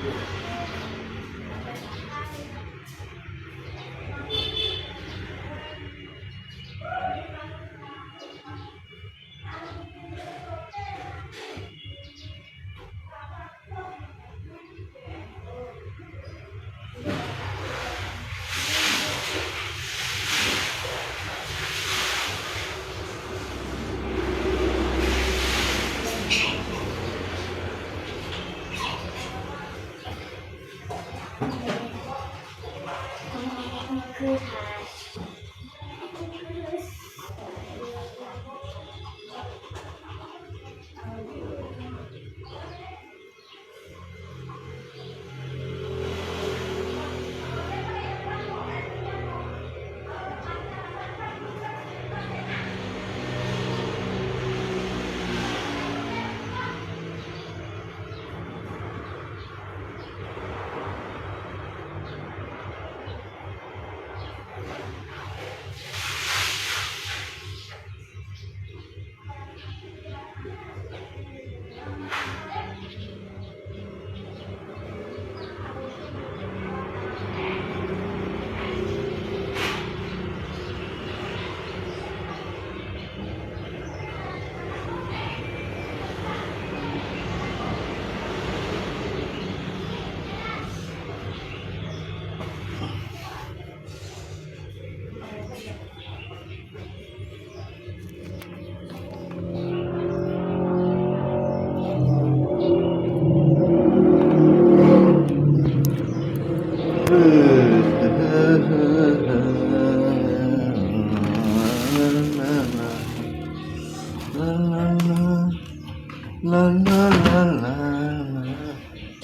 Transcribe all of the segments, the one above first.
ถ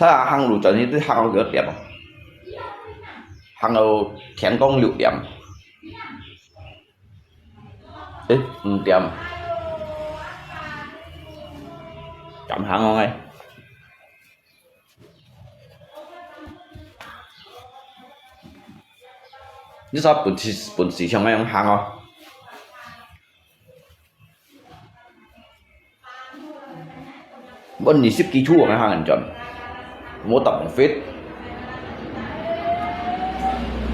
้าhàng đủ chuẩn thì hàng có điểm hàng đầu kén công liệu điểm đấy điểm chậm hàng không ngay như sao bổn sĩ trong mấy hàng không vẫn nhìn xếp ký chu của cái hàng ảnh chuẩn mua tập một phết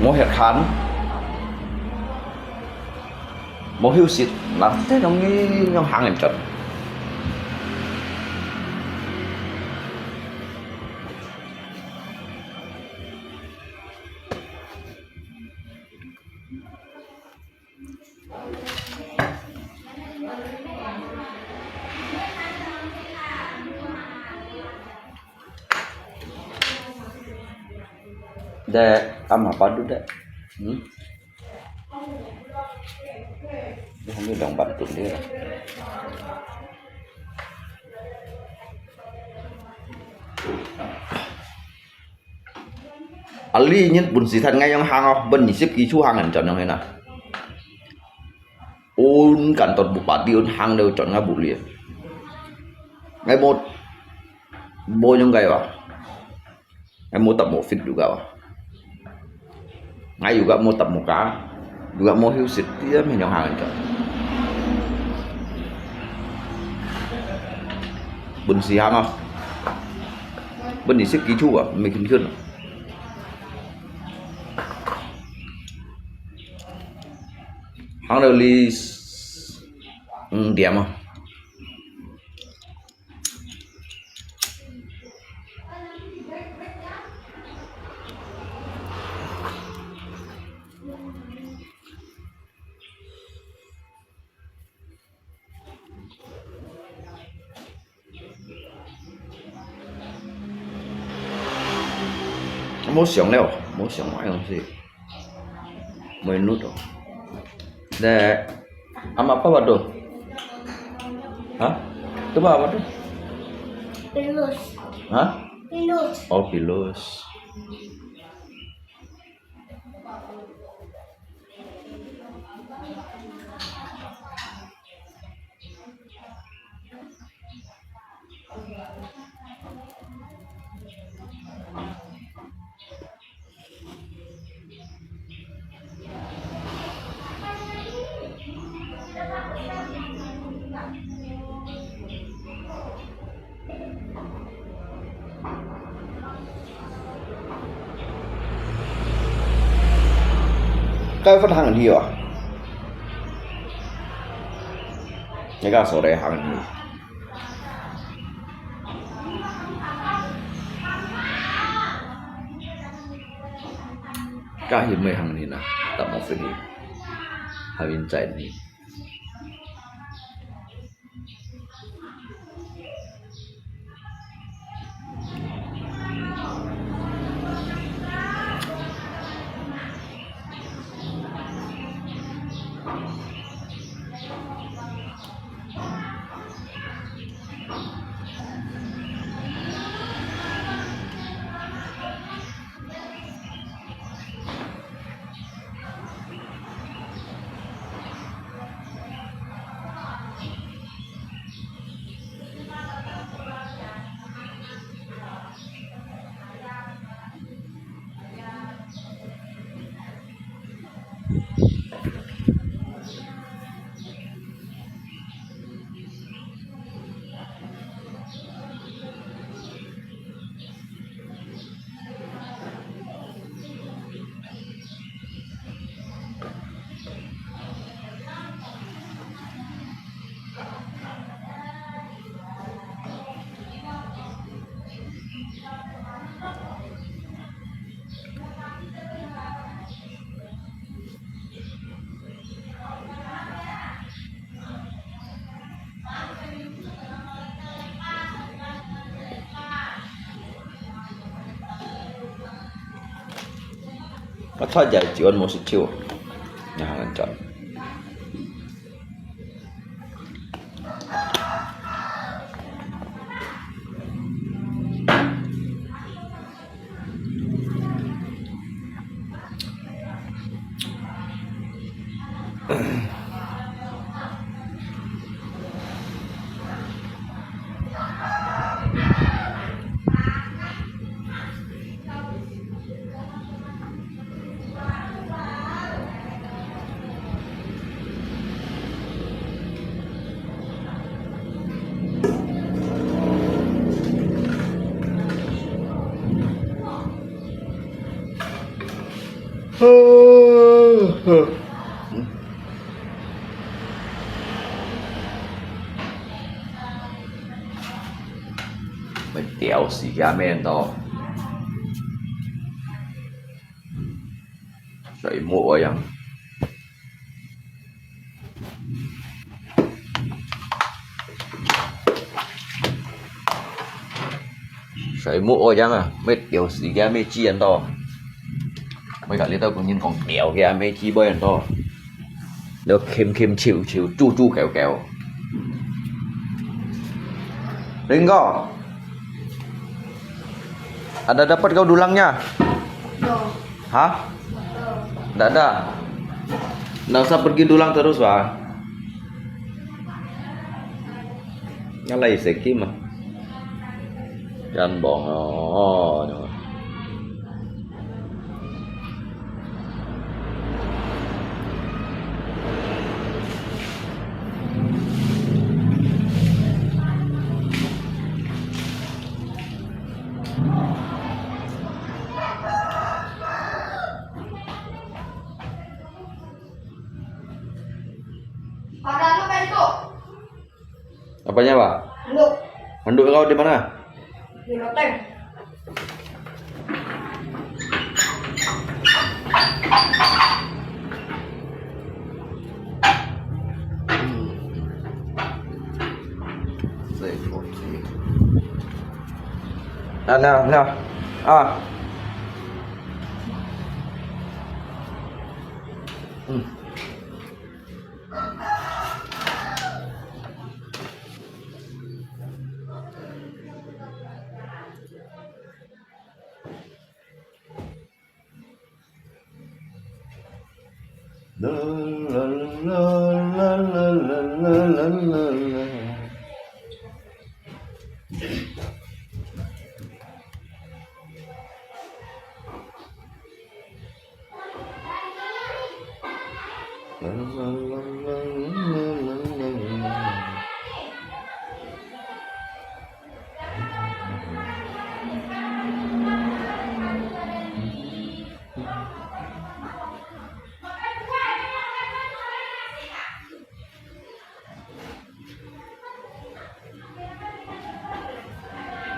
mua hệt khán mua hưu xịt là thế trong hàng ảnh chuẩn để ăn apa dulu deh dia hanya dong bantu dia Ali nhất bún xì thật ngay trong hàng không bên nhìn xếp ký chu hàng ảnh chọn trong này nè ôn cản toàn bộ bản tiêu hàng đều chọn ngay bù liền ngay một bôi trong gầy vào ngay một tập một fit juga ngay juga mau tập một cá juga mau hiu xịt dia mình hàng ảnh chọn bún xì hàng không bên nhìn xếp ký chu à mình khinh khinh hàng đầu li điểm không muốn sống mãi không gì 10 nút rồi để ama apa waduh hah coba apa tuh pilus hah pilus oh pilus Cái phát hàng gì à? Cái số đấy hàng gì? Cái gì mấy hàng gì nè? Tập một cái gì? Hai bên chạy đi. Nó thoát giải chỉ ăn một sự chiều. Nhà hàng ăn chọn. Mình屌時間咩人多？水木啊樣。水木啊樣啊，咩屌時間咩知人多？Mấy cả lý tao cũng nhìn còn đéo kìa mấy chi bơi to nó kem chiều chu kéo Ringo ada dapat kau dulangnya? Hah? Tidak ada. Nggak usah pergi dulang terus Pak. Nyalai seki mah jangan bohong. Apanya Pak? Handuk. Handuk kau di mana? Di loteng. Nào.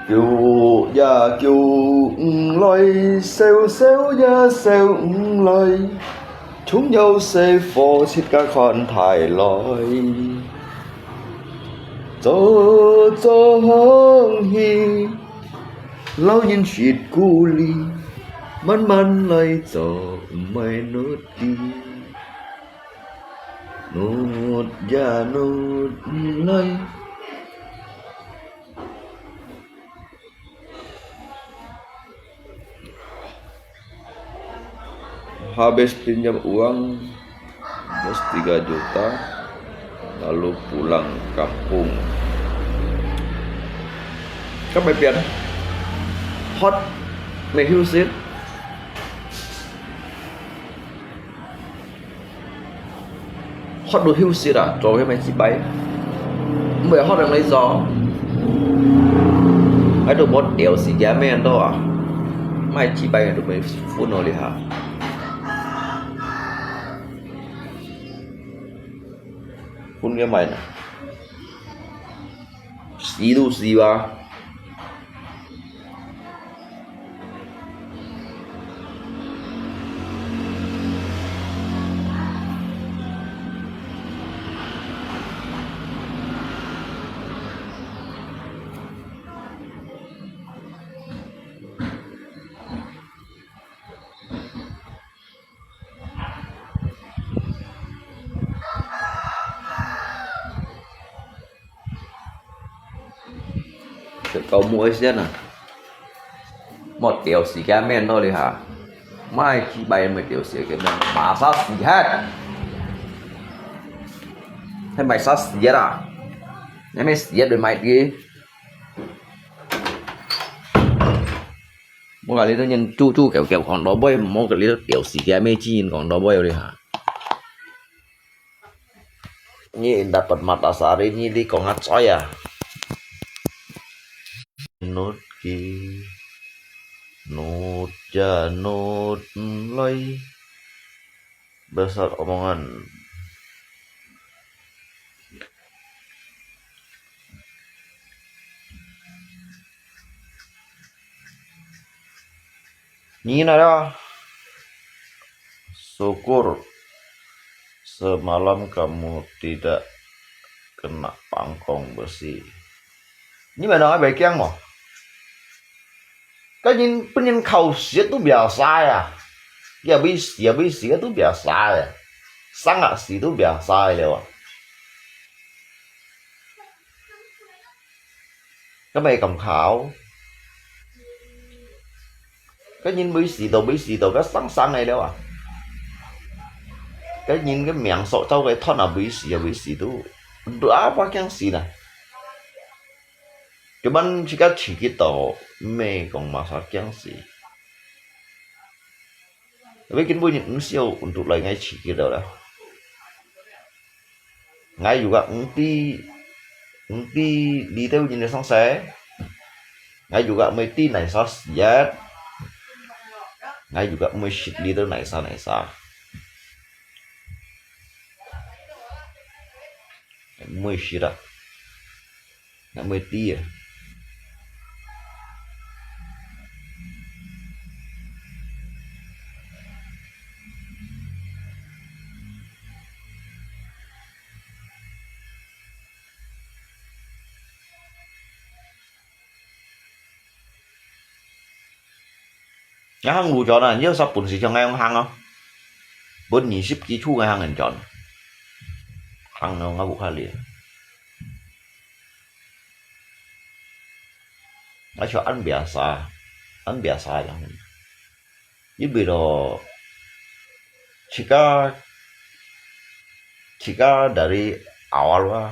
kêu ya kêu loi xeo xeo ya xeo loi chúng nhau sẽ phô xít các con thải loi cho hong hi lâu nhìn chuyện cu ly man man lại cho mày nốt đi nốt ya nốt lại habis pinjam uang 3 juta lalu pulang kampung các bài Việt hot mày hưu xếp hot đồ hưu xếp à rồi cái mày chỉ bay mày hot đang lấy gió ai đồ bot đèo xì giá men đó à mày chỉ bay được mày phun nó đi hả phun cái mày nè xí đâu xí ba cậu mua xem à một tiểu xì cá men thôi đi hả mai chỉ bay một tiểu xì cái men mà sao xì hết hay mày sao xì hết à nếu mày xì hết rồi mày đi một cái lý tự nhiên chu kẹo còn đó bơi một cái lý tiểu xì cá mê chi còn đó bơi đi hả ini dapat mata sari ini di kongat soya nốt ki nốt ya nốt loi besar omongan ini ada syukur semalam kamu tidak kena pangkong besi. Ini mà nói về keng mà cái nhìn khẩu xía tu bia sai à ya bị xía tu bia sai à sang à xí tu bia sai rồi cái mày cầm khảo cái nhìn bị xí đầu cái sang này đâu à cái nhìn cái miệng sọ trâu cái thon là bị xí tu đỡ quá keng xí này cái bạn chỉ có chỉ cái tàu mẹ còn mà sao keng xí với cái bôi những siêu untuk lại ngay chỉ cái đầu đó ngay juga unti đi theo nhìn sang xe ngay juga mesti này sao chết ngay juga mesti đi theo này sao mesti đó nggak mesti ya hang ngủ chọn là nhớ sắp bún xì cho ngay ông hang không bún nhị ship ký chu ngay hang hình chọn hang nó ngáp bụng khai liền nó cho ăn biasa yang ini biro jika dari awal wah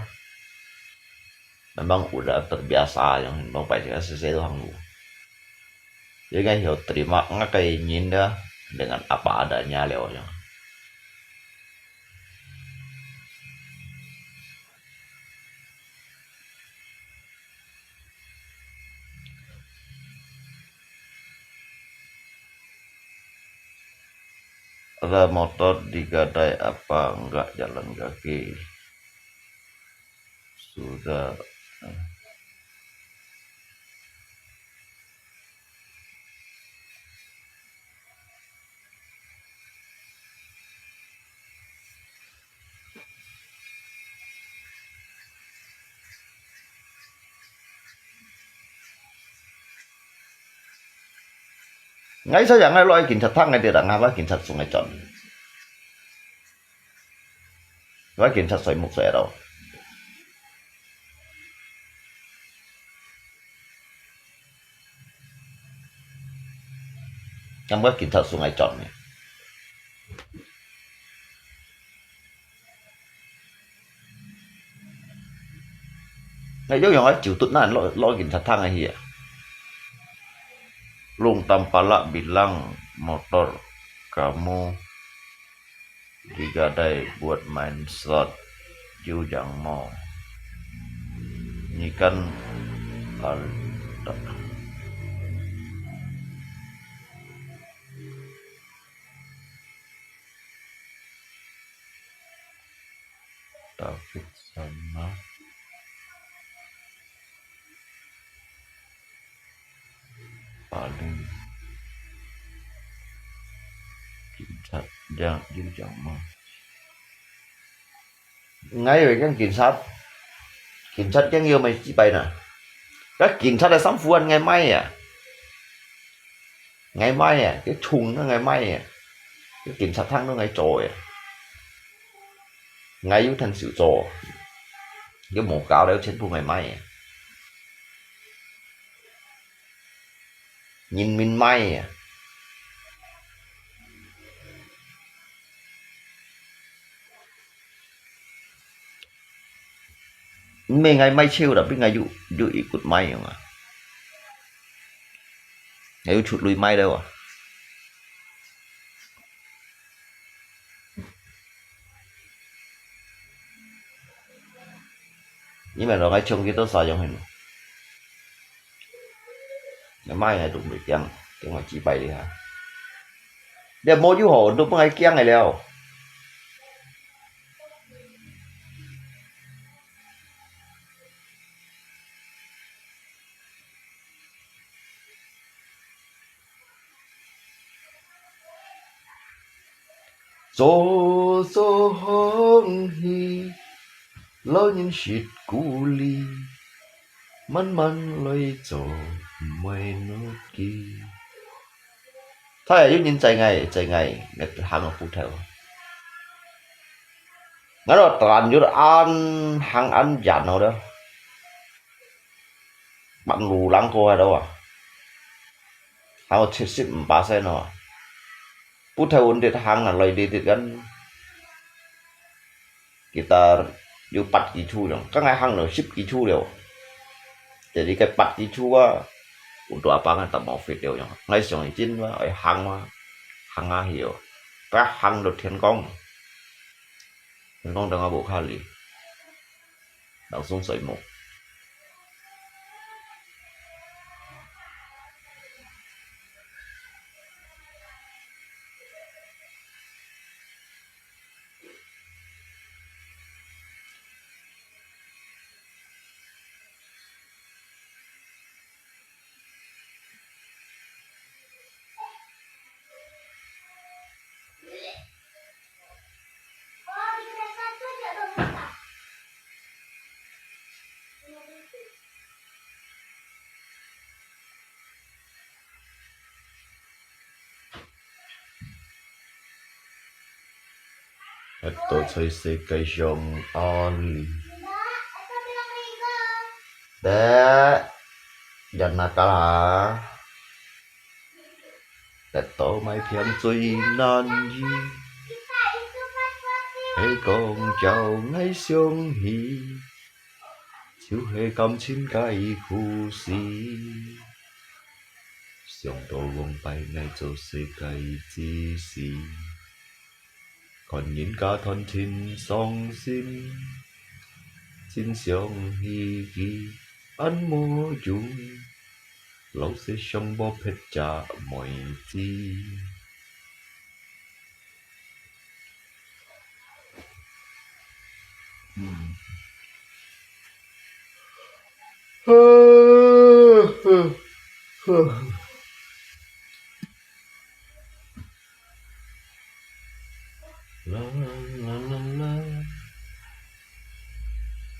memang udah terbiasa yang memang pasti sesuatu hanggu jadi kan hiểu terima ngakai nhìn dah dengan apa adanya lewatnya ada motor digadai apa enggak jalan kaki sudah Ngay sao yang ngay loy kin chat thang ngay tidak ngapa kin chat sungai con. Loy kin chat soi muk soi đâu. Ngapa kin chat sungai con này. Ngay giống yang chịu tụt nan loy kin chat thang ngay hier. Lung Tampala bilang motor kamu digadai buat main slot, you jangan mau. Ini kan David sama paling jangan mau. Ngay về cái kiểm sát cái yêu mày chỉ bày nè, các kiểm sát là sắm phu anh ngày mai à, cái thùng nó ngày mai à, cái kiểm sát thăng nó ngày trội à, ngay yếu thành sự trò, cái mổ cáo đeo trên phu ngày mai à, nhìn mình may à. Mình ngày may chiêu đã biết ngày dụ ý cụt may không à, ngày chụt lùi may đâu à. Nhưng mà nó ngay chung cái tôi xài trong hình ngày mai ngày đụng được chăng cái ngoài chỉ bay đi hả để mua chú hồ tôi ngày kia ngày leo số số hong hi lo những shit cú li man lôi cho mày nốt kỳ thôi giúp nhìn chạy ngày người hàng ở phụ theo nó là toàn như là ăn hàng ăn giản nào đó bạn lù lăng cô ở đâu à hàng ở chết xịt ba xe nào phụ theo ổn định hàng là lời đi từ gần kitaอยู่ปัดกี่ชูdongก็ngay hàng nó shipกี่ชูđều jadi cái part itu untuk apa kan tak mau video yang ngay xong izin ở hàng hiểu các hàng được thiên công đang ở bộ kali đang xuống sợi một tôi thấy sẽ cây rong only để dần là cả là để tổ mai phiền suy nan gì hay con chào ngay xuống hi chiếu hệ cầm chín cái khu xí xong đồ vòng bay ngay cho sẽ cái chi xí còn nhìn cả thân tin song xin xin xong hi hi anh mua chung lâu sẽ xong bóp hết trả mọi chi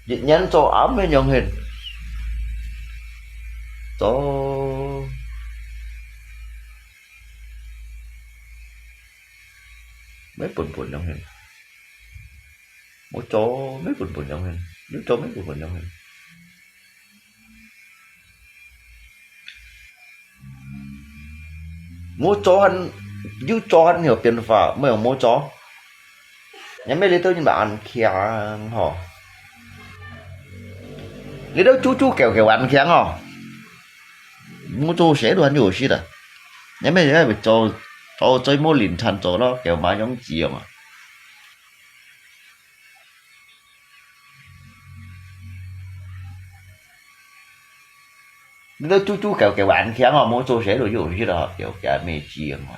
dịch nhắn cho ấm với nhọn hình cho mấy buồn trong hình mỗi chó mấy buồn trong hình nếu chó mấy buồn trong hình mỗi chó hắn như chó hắn hiểu tiền phà mới ở mỗi chó nhắm mấy lấy tôi nhìn bạn kia họ lấy đâu chú kẹo ăn khéng họ mỗi chó sẽ đồ ăn nhiều xí đó nhắm mấy lấy bị cho chơi mỗi liền thành cho nó kẹo má giống gì mà lấy đâu chú kẹo ăn khéng họ mỗi chó sẽ đồ nhiều xí đó kẹo mê chi mà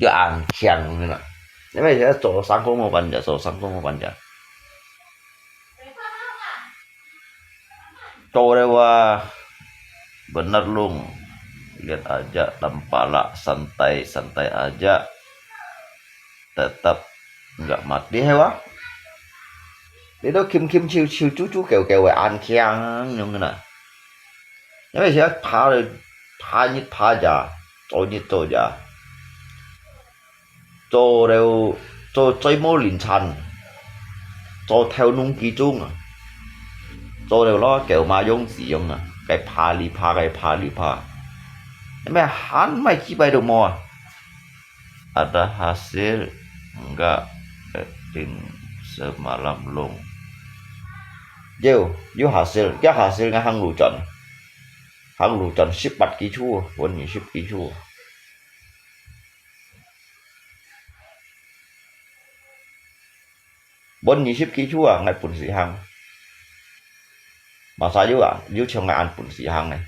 cho ăn khéng nữa nhắm mấy lấy cho sáng công một bàn giờ Cậu dewa benar lung, lihat aja tempala santai aja, tetap nggak mati hewa. Dia tuh kim chiu chú kẹo ăn khéng như thế này. Nhưng mà sẽ phá ra, cho ra, cho đều cho chơi mô linh thành, cho theo nung ký chung. Cho đều lo kẹo mà dùng sử dụng cái phá li phá nhưng mà hắn mày chỉ bay được mò ada hasil enggak tin semalam long yo hasil cái hasil nga hang lu chọn ship bát ký chua vẫn như ship ký chua vẫn như ship ký chua ngay pun si hang mà sao chứ trong ngày ăn bún xì hang này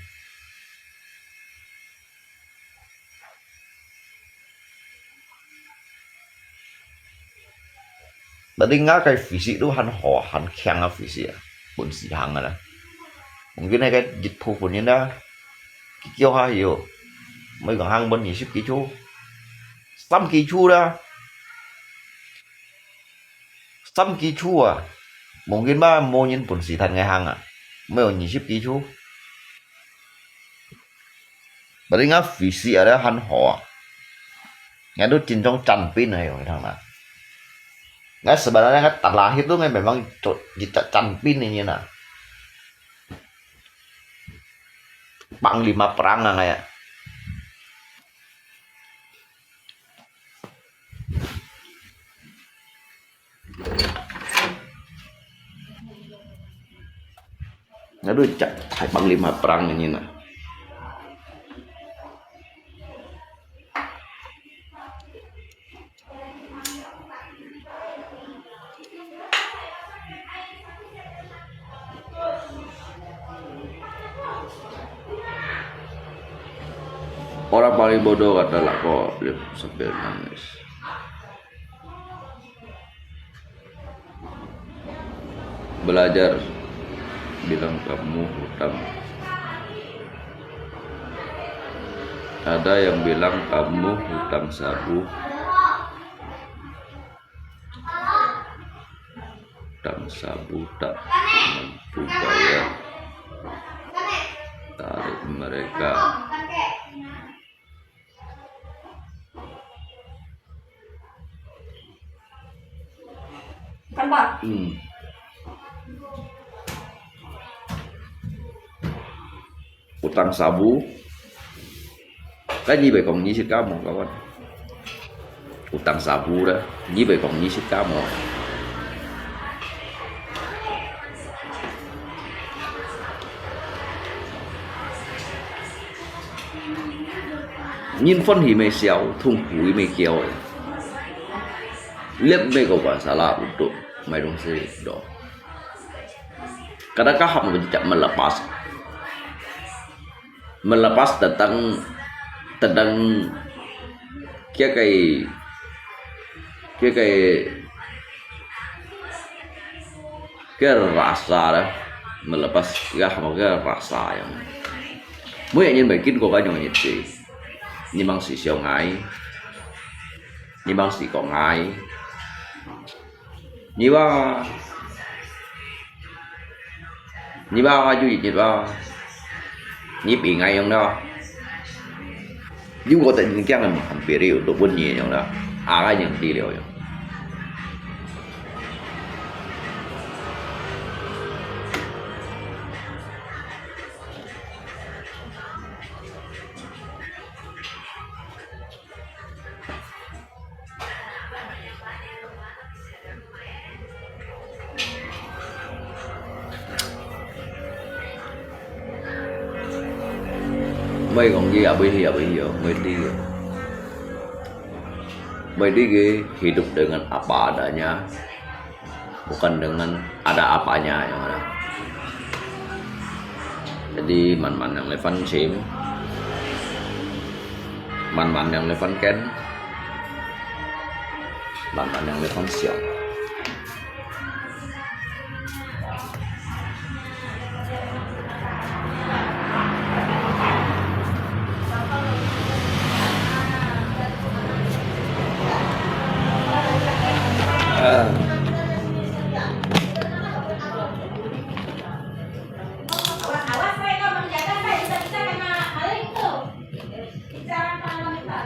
đã đi ngã cái phí sĩ đó hắn khen phí sĩ bún xì hang này mungkin này cái dịch vụ của nhân đó kêu ha hiểu mấy cái hang bún gì ship ký chú 3 ký chú đó 3 ký chú à mungkin ba mua nhân bún xì thành ngày hang à mấy ông 20 ký chú bà đi ngã phí sĩ ở đó hắn họ ngã đốt trên trong trần pin này rồi thằng nào ngã sebenarnya ngã tak lahir tuh ngã memang trần pin này như nào Panglima perang lah kayak Aduh, cak Panglima perang ini nah. Orang paling bodoh adalah kok sambil nangis. Belajar bilang kamu hutang. Ada yang bilang kamu hutang sabu. Hutang sabu tak mampu bayar. Tarik mereka. Kan Pak? Utang sabu cái gì vậy còn 20 cá một các bạn utang sabu đó như vậy còn 20 cá một nhìn phân thì mày xéo thùng củi mày kéo lihat mereka salah untuk main sih do kadang kamu tidak melepas tentang kayak rasa đó melepas kamu rasa yang mỗi nhân bikin có cái nhỏ nhiệt gì nhưng bằng sự siêu ngái nhưng bằng sự có ngái như ba chú gì như ba như bị ngay không đó 如果突然間係唔俾你有到半夜樣啦，個人治療樣。Mấy con gì ở bây giờ mấy đi hidup dengan apa adanya, bukan dengan ada apanya yang ada. Jadi man-man yang Levan Sim, man-man yang Levan Ken, man-man yang Levan Xiong. Awas saya kau menjaga saya bisa kena hal itu. Bicara wanita.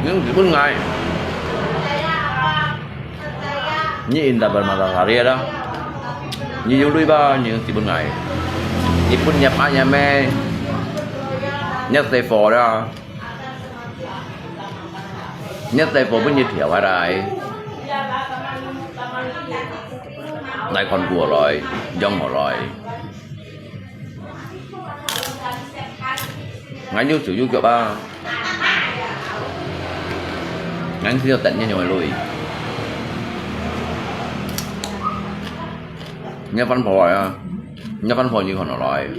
Nhưng chỉ bên ngày như in dapat matahari ada như yung ba như chỉ bên ngày như pun nhập anh me nhất tay phò đó nhất tay phò bên như thiểu ở đây lại còn của rồi dòng một rồi ngay như sử dụng kiểu ba ngắn siêu tận như nhồi lùi nhớ văn phò à nhớ văn phò như còn loại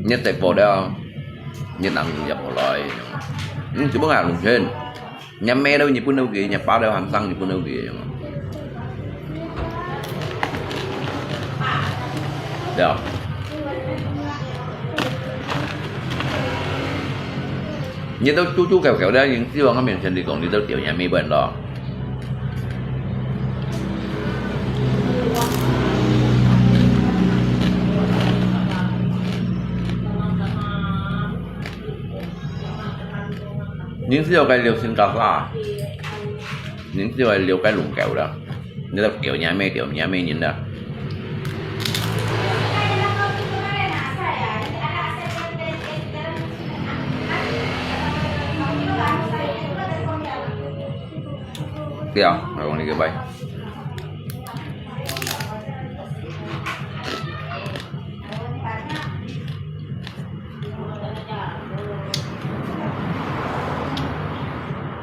nhớ tay phò đó như nặng nhập một loại nhưng chỉ có ngàn lùng trên nhà me đâu như pun đâu kì nhà phá đâu hàm xăng như pun đâu kì được như tao chú kẹo đây những cái con miền trên thì còn đi tao tiểu nhà mi bên đó những cái liều sinh cao xa những cái liều cái lủng kẹo đó như tao tiểu nhà mi nhìn đó kìa rồi còn đi cái bay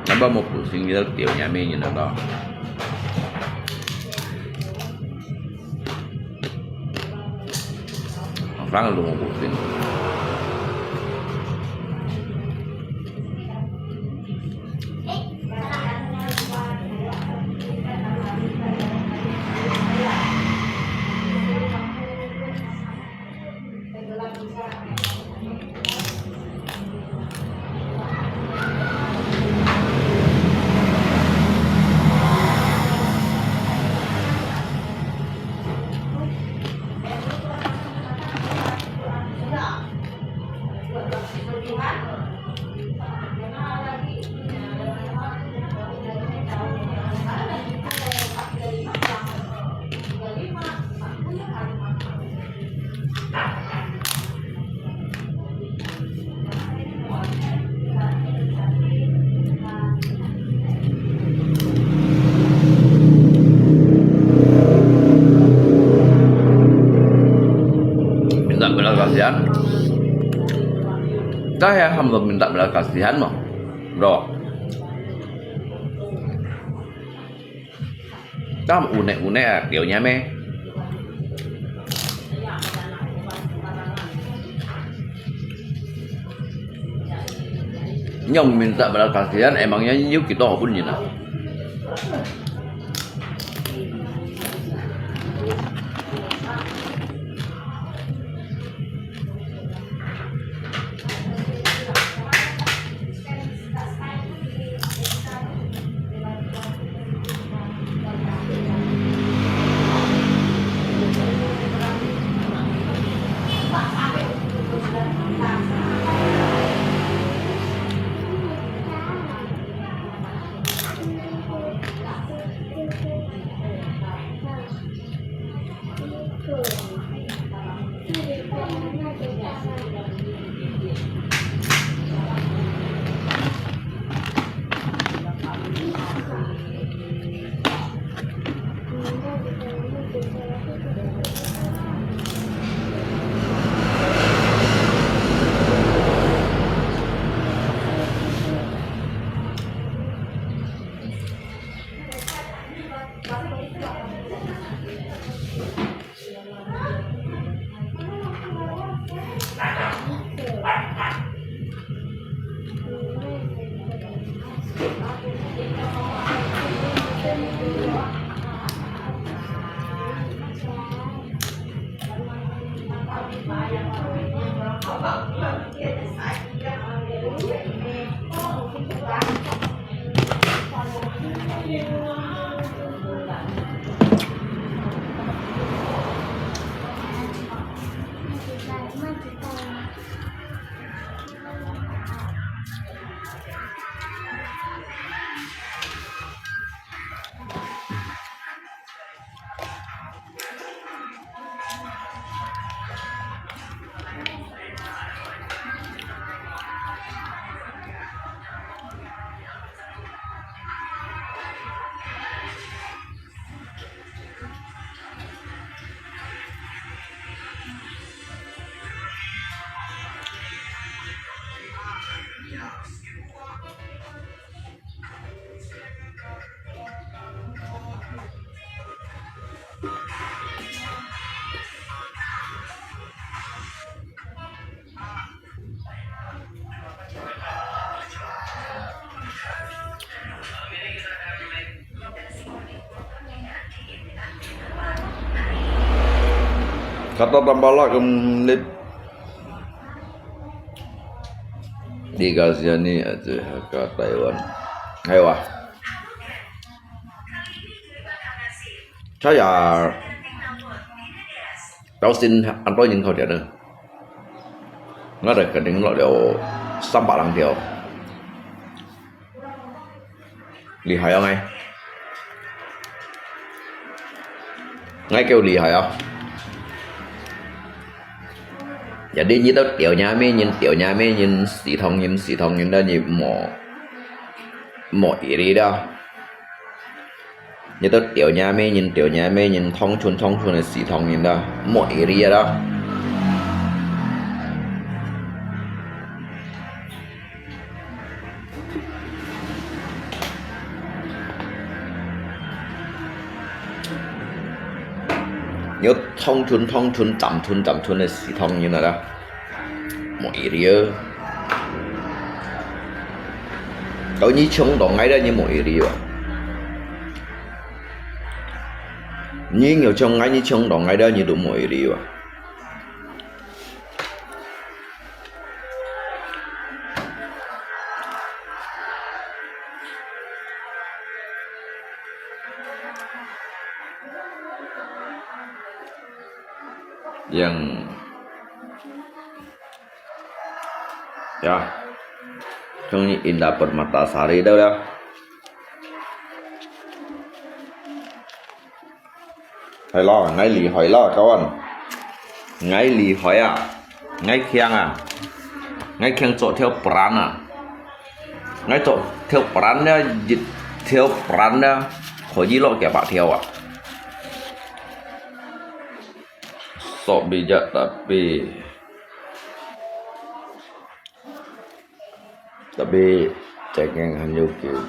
nó có một buổi sinh nhật tiểu nhà mi nhìn đó phát là luôn một buổi sinh Saya hamba minta belas kasihan mah, bro. Kamu unek-unek điều me. Nyong minta belas kasihan emangnya yuk kita pun nyina. Kata tambah kemudian dikasihani aja ke Taiwan. Ayo wah. Saya đầu xin ăn tôi nhìn khẩu điện nữa. Nó được cái đỉnh loại điều 300 lần điều. Lì hài không anh? Ngay kêu lì hài không? Jadi như tao tiểu nhà mê nhìn xì thông nhìn đó như mỏ ý đi đó. Như tao tiểu nhà mê nhìn thông chuồn là xì thông nhìn đó mỏ ý đi đó. Nhớ thông chuồn chậm chuồn là xì thông như nào đó mỏ ý đi ơ. Đâu như chống đó ngay đó như mỏ ý đi vậy. Như nhiều trong ngay như chống đó ngay đó như đủ mọi đi vậy. Yang ya trong ini Indah Permatasari đâu đâu. Hỏi lo ngay lì hỏi lo các bạn. Ngay lì hỏi à, ngay khiang chỗ theo brand à, ngay chỗ theo brand đó, dịch theo brand đó, khỏi gì lo kẻ bạn theo à. So bijak tapi Tapi cengeng hanya gitu.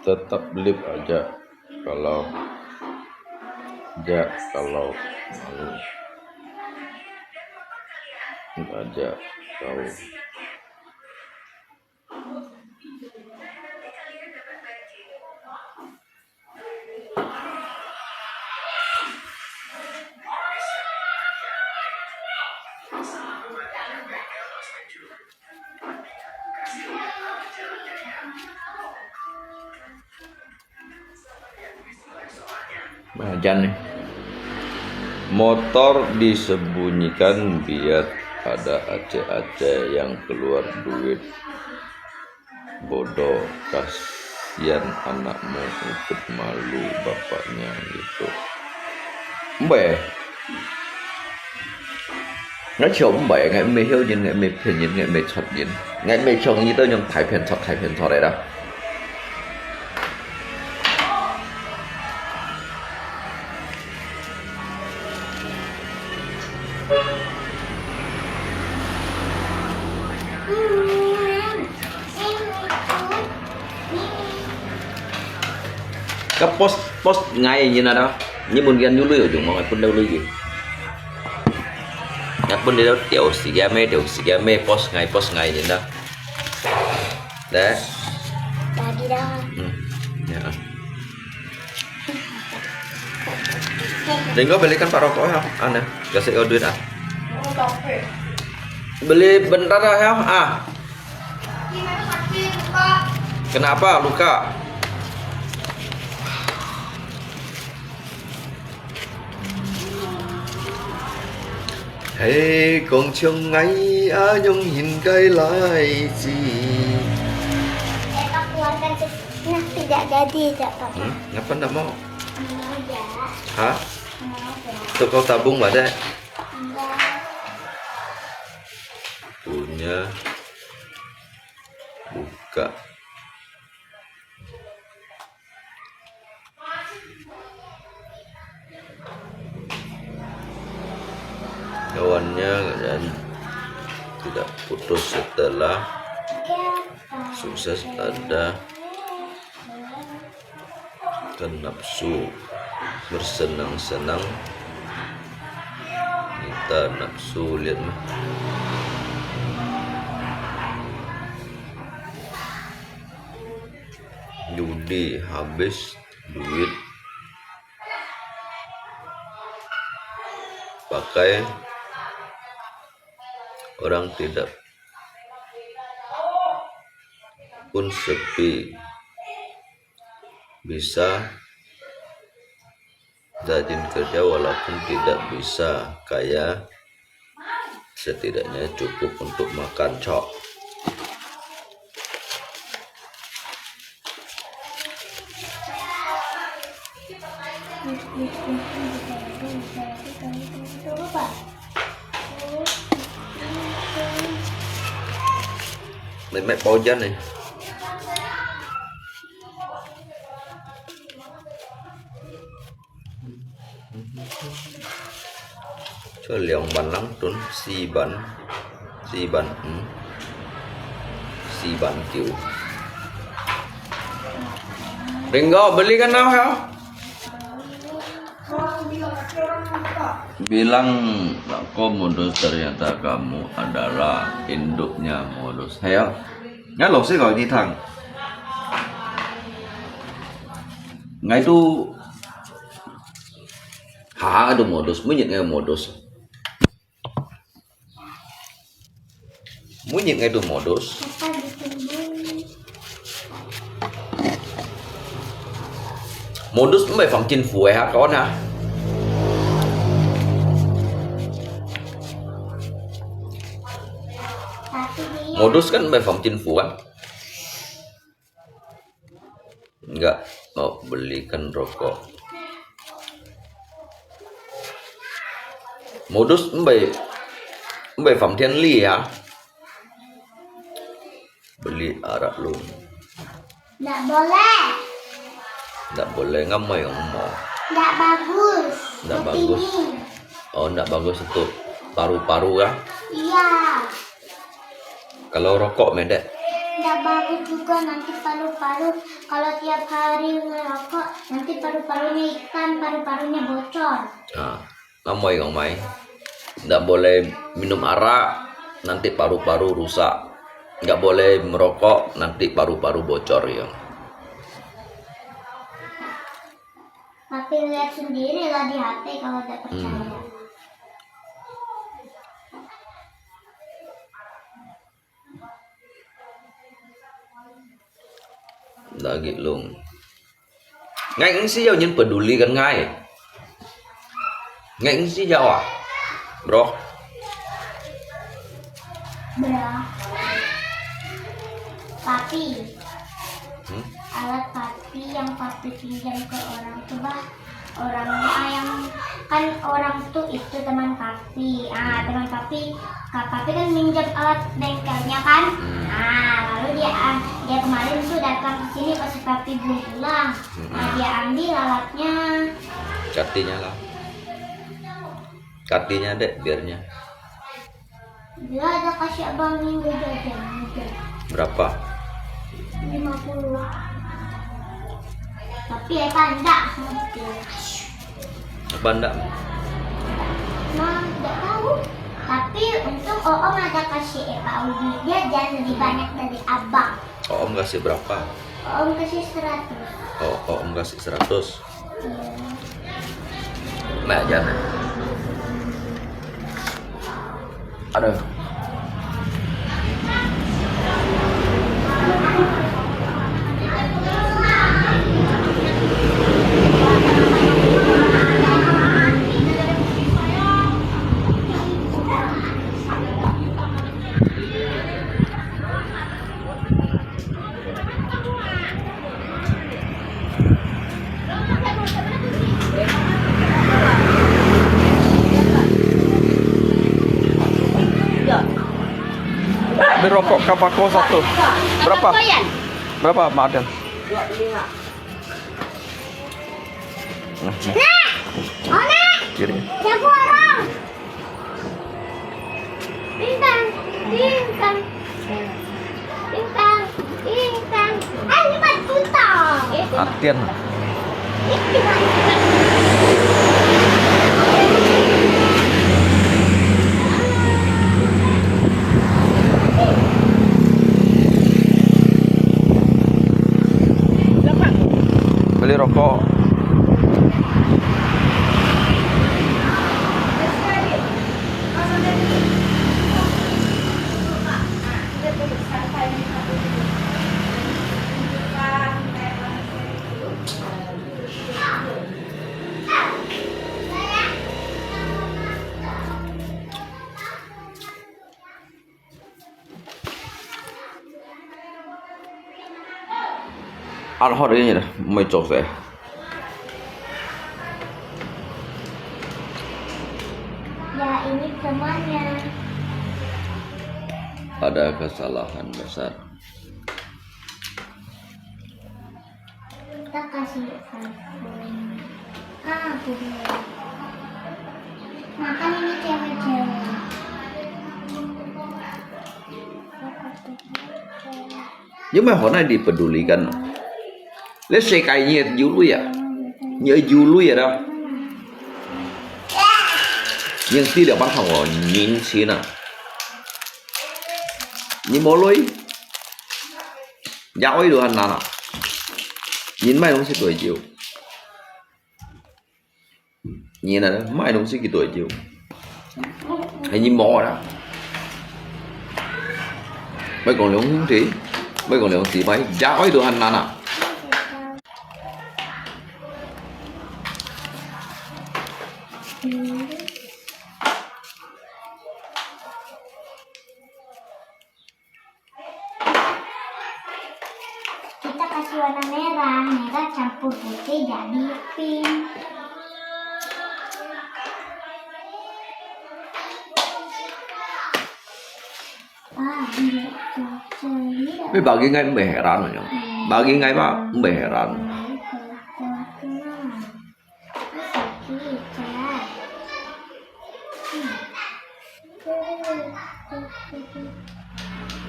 Tetap lip aja kalau malu aja tahu. Majan nih. Motor disembunyikan biar ada aceh-aceh yang keluar duit. Bodoh, kasihan anakmu ikut malu bapaknya gitu. Mbe nói chung mẹ ngày mẹ hiểu nhìn ngày mẹ phiền nhìn ngày mẹ chọt nhìn ngày mẹ chọn như tôi nhưng thái phiền thọt đấy đó. Cái post ngay như nào đó như muốn gan lưới ở chỗ mọi người pun đâu lưới gì ngắt pun đi đâu tiểu xì game post ngay như đó đấy Tadi dah. Ya. Ringo belikan Pak rokok ya Anda kasih kau duit beli bentar ya kenapa luka Hãy còn trong ngày nhung nhìn cây lại gì Keluarkan nah tidak jadi dapat. Ngapa nggak mau? Mau ya. Hah? Mau ya. Tuh kau tabung nggak ada? Enggak. Punya buka kawannya dan tidak putus setelah sukses ada kan nafsu bersenang-senang kita nafsu lihat mah judi habis duit pakai orang tidak pun sepi bisa rajin kerja walaupun tidak bisa kaya setidaknya cukup untuk makan cok mẹ bao chân này cho liang ban lắm tuấn si ban kiểu Ringo belikan now ya bilang kok modus ternyata kamu adalah induknya modus theo nhá lộc sẽ gọi đi thẳng ngay tu hả ada modus mới nhận ngay modus mới nhận ngay tu modus modus cũng phải phòng chinh phủ hả có nè modus kan by phòng chinh phủ kan enggak mau belikan rokok modus by phòng thiên ly hả beli arak lu Nggak boleh. nggak boleh ngamai ngomong Nggak bagus. Nggak Seperti bagus. ini. Oh, enggak bagus untuk paru-paru kah? Iya. Kalau rokok medek. Nggak bagus juga nanti paru-paru. Kalau tiap hari ngerokok, nanti paru-parunya ikan, paru-parunya bocor. Nah, ngamoy ngomai. Nggak boleh minum arak, nanti paru-paru rusak. Nggak boleh merokok, nanti paru-paru bocor ya. Tapi lihat sendiri lah di HP kalau tidak percaya. Lagi lung. Ngay sih jauh nhân peduli kan ngay. Ngay sih jauh ah, bro. Papi, alat papi yang papi pinjam ke orang coba orangnya yang kan orang tuh itu teman papi. Teman papi, kak papi kan minjam alat bengkelnya kan. Lalu dia kemarin tuh datang ke sini pas papi belum pulang. Dia ambil alatnya. Kartinya lah. Kartinya dek biarnya. Dia ada kasih abang minggu jajan. Berapa? 50. Tapi ya tanda. Apa enggak? Nggak tahu. Tapi untung Om ada kasih Pak Udi jajan lebih banyak dari abang. Oh, Om kasih berapa? Om kasih 100. Oh, Om kasih 100. Iya. Nah, jangan. Aduh. Beli rokok Kabako 1. Berapa? Berapa, Mak Aden? 25. Kiri. Jago orang. Bintang. Bintang. 5 juta. Atian. Beli rokok. Ăn hot đấy nhỉ, mày chọc rẻ. Ya ini temannya. Ada kesalahan besar. Kita kasih iPhone. Aku dulu. Makan ini cewek-cewek. Nhưng mà hôm nay dipedulikan. Let's say kayaknya dulu ya. Nhớ dulu ya đâu. Nhưng tidak bắt đầu nhìn xí nào. Nhìn bố lối. Giáo ấy đồ hành nào. Nhìn mai đúng sẽ tuổi chiều. Nhìn là mai đúng sẽ cái tuổi chiều. Hay nhìn mò đó. Mấy còn liều không tí. Mấy còn liều tí mấy. Giáo ấy đồ hành nào. Kita kasih warna merah campur putih jadi pink. Mấy bà ghi ngay cũng bị heran rồi nhỉ. Bà ghi ngay bà cũng bị heran.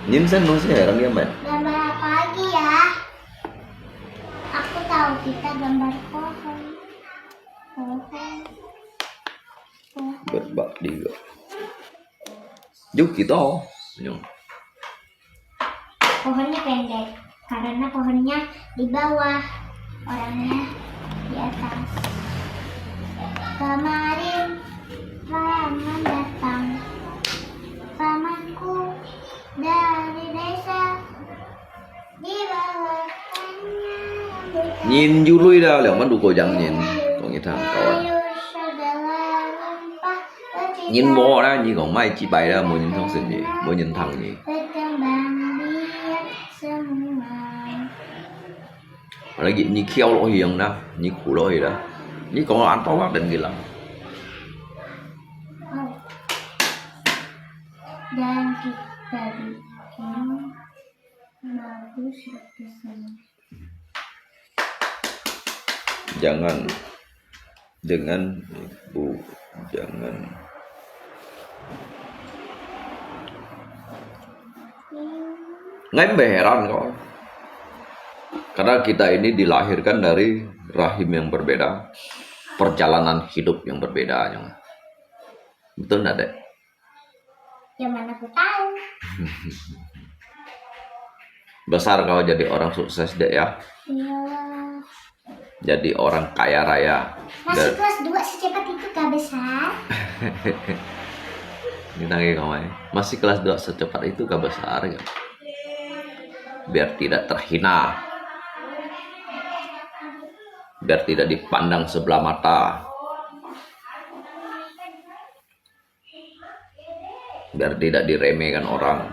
Nhìn seneng sih heran dia main. Gambar apa lagi ya? Aku tahu kita gambar pohon. Pohon. Berbak juga. Juk gitu. Pohonnya pendek karena pohonnya di bawah, orangnya di atas. Kemarin layangan datang, pamanku dari desa, di bawah hanya Nhìn du lui ra liệu mà đủ cổ chẳng nhìn. Có nghĩa thằng cậu nhìn bò ra nhìn còn mai chỉ bay ra mỗi nhìn thông sinh gì, mỗi nhìn thằng gì. Lagi như keo lỗ hiền đó, như củ lỗ hiền đó, như còn ăn to quá định gì lắm. Dan kita bikin bagus lukisannya. Jangan ibu, jangan. Nggak heran kok. Karena kita ini dilahirkan dari rahim yang berbeda, perjalanan hidup yang berbeda. Betul nggak, Dek? Ya mana aku tahu. Besar kau jadi orang sukses, Dek ya. Iyalah. Jadi orang kaya raya. Masih kelas 2 secepat itu kah besar? Ini nangis kau main. Masih kelas 2 secepat itu kah besar ya? Biar tidak terhina, biar tidak dipandang sebelah mata, biar tidak diremehkan orang.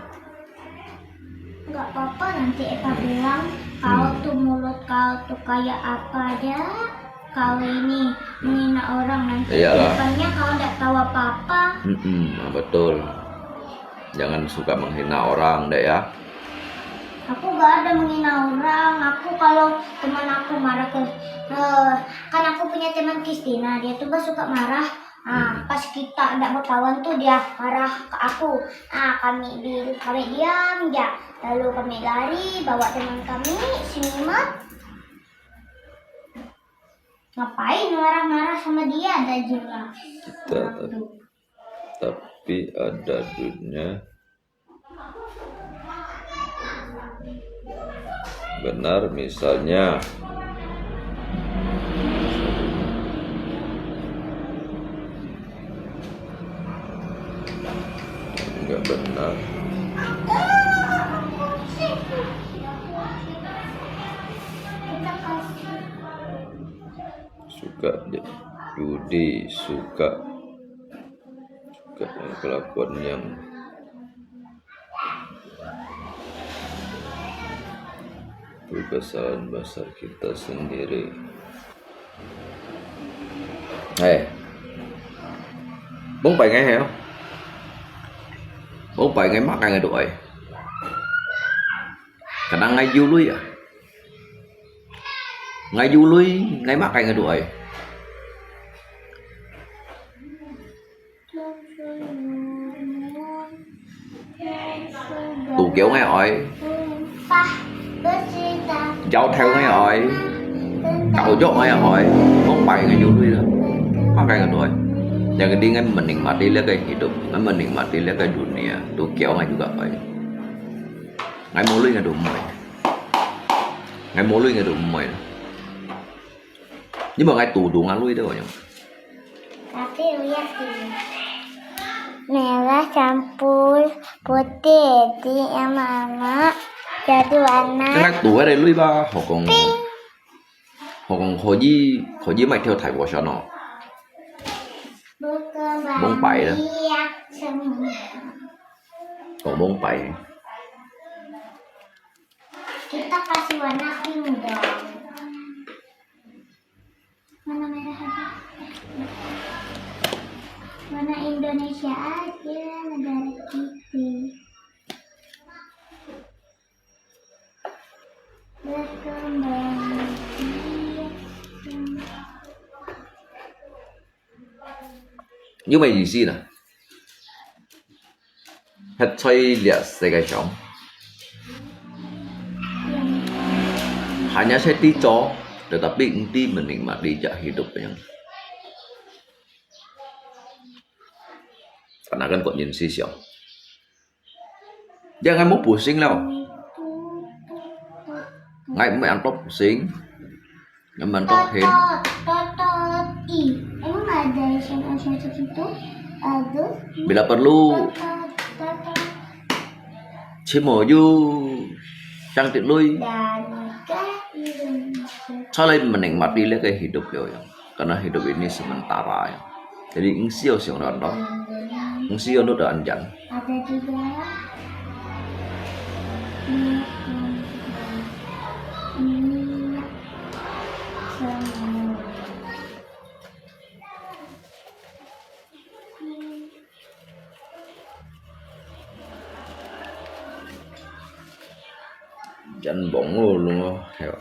Enggak apa-apa, nanti Eva bilang kau tuh mulut kau tuh kayak apa aja. Kau ini menghina orang, nanti Iyalah. depannya kau enggak tahu apa-apa. Betul. Jangan suka menghina orang, Dek ya. Aku gak ada menghina orang. Aku kalau teman aku marah kan aku punya teman Kristina, dia tuh suka marah. Pas kita tidak mau kawan tuh dia marah ke aku. Kami diam ya, lalu kami lari bawa teman kami Sinimat. Ngapain marah-marah sama dia, ada jelas. Tapi ada duitnya. Benar misalnya enggak benar. Suka judi, suka kelakuan yang kesalahan besar kita sendiri. Bố bảy ngày heo, bố bảy ngày mắc ngày đuổi, khả năng ngày du lui à, ngày du lui ngày mắc ngày đuổi. Tụ kiểu ngày hỏi giao theo ngày hỏi cậu chốt ngày hỏi bóng bay ngày du lui đó mắc ngày đuổi. Jangan dengan menikmati lagi hidup, menikmati lagi dunia. Tuh kéo ngay juga vậy. Ngay mua lui ngay đủ mày. Ngay mua lui ngay đủ mày. Nhưng mà ngay tù ngay lui đâu nhỉ? Tapi lihat sih. Merah campur putih di yang mana jadi warna Cái ngay tù ở đây lui ba họ còn họ gì mày theo thầy của sao nó? Bóng bảy đó. Còn bóng bảy. Kita kasih warna pink dong. Mana merah aja. Warna Indonesia aja, negara kita. Berkembang. Nhưng mày gì xin à? hết xoay lihat sebagai sống hanya saya tico tetapi inti menikmati hidup yang karena kan kok nhìn si siang jangan mau pusing đâu ngay mới ăn tóc pusing nhưng mà tóc hen Totot. Ih, emang ada SMS itu? Ada. bila perlu Totot. Cimoyu cantik lui Dan Indonesia. selain menikmati lagi hidup yo ya karena hidup ini sementara ya jadi insio sih orang dong insio itu udah anjan Ada juga Jan bongo luôn heo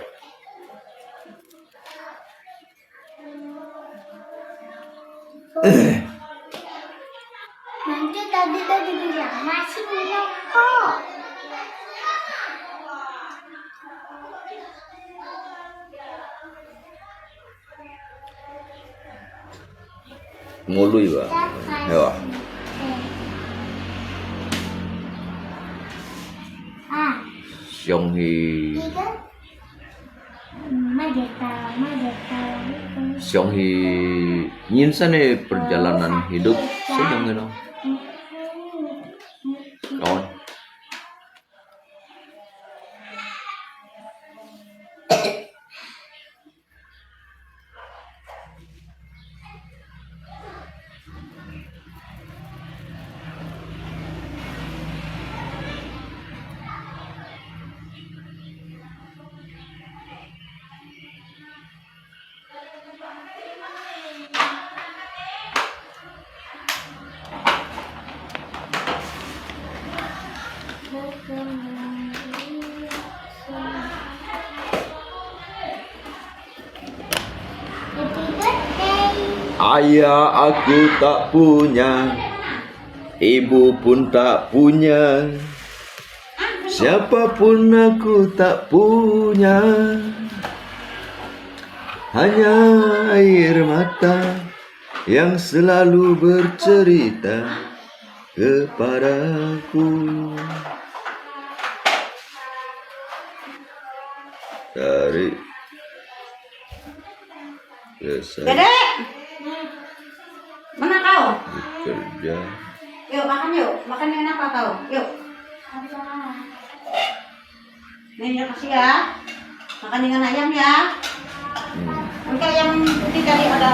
nanti tadi bilang masih minum kok. ngului ba heo à Ah, Xiong thì tiga. Madeta. Xiong thì nhìn sang này perjalanan hidup sedang gitu kawan ayah aku tak punya ibu pun tak punya siapapun aku tak punya hanya air mata yang selalu bercerita kepadaku dari selesai Dedek, mana kau? bekerja Yuk makan yang apa kau? Yuk, nih kasih ya, makan dengan ayam ya. Nanti ayam putih tadi ada.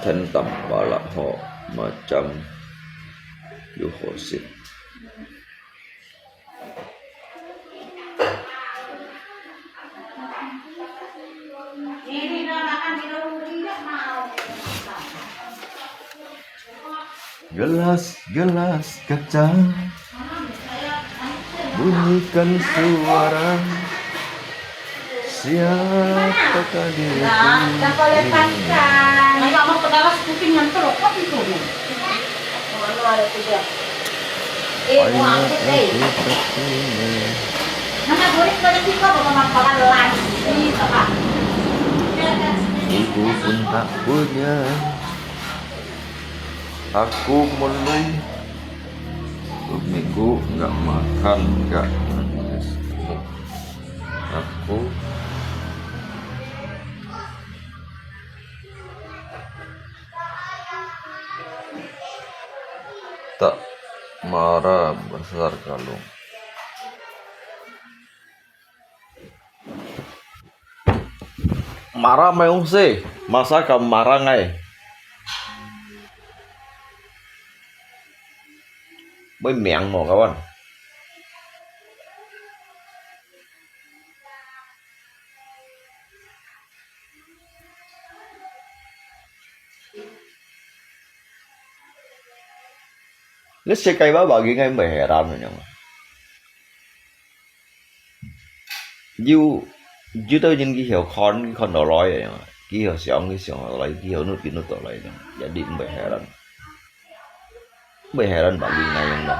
tentang balak ho macam yuhosit Ini dah makan di rumah tidak mau. gelas kaca bunyikan suara siapakah diriku Dah kau lepaskan. Nggak mau pedalas kuping yang terokok itu. Mana ada tiga. Mau angkut Mana boleh pada kita bapak makan lagi, kakak. ibu pun tak punya aku mulai minggu nggak makan nggak nangis aku tak marah besar kalung marah meong sih masa kamu marah ngai mới miệng mà các bạn Let's say cây bá bà kia ngay mày hè ra rồi nhỉ you you tôi nhìn cái hiệu con đầu lòi vậy mà cái hiệu xiong đầu lòi cái hiệu nút đầu lòi jadi mbak heran Mbak Lina yang dah.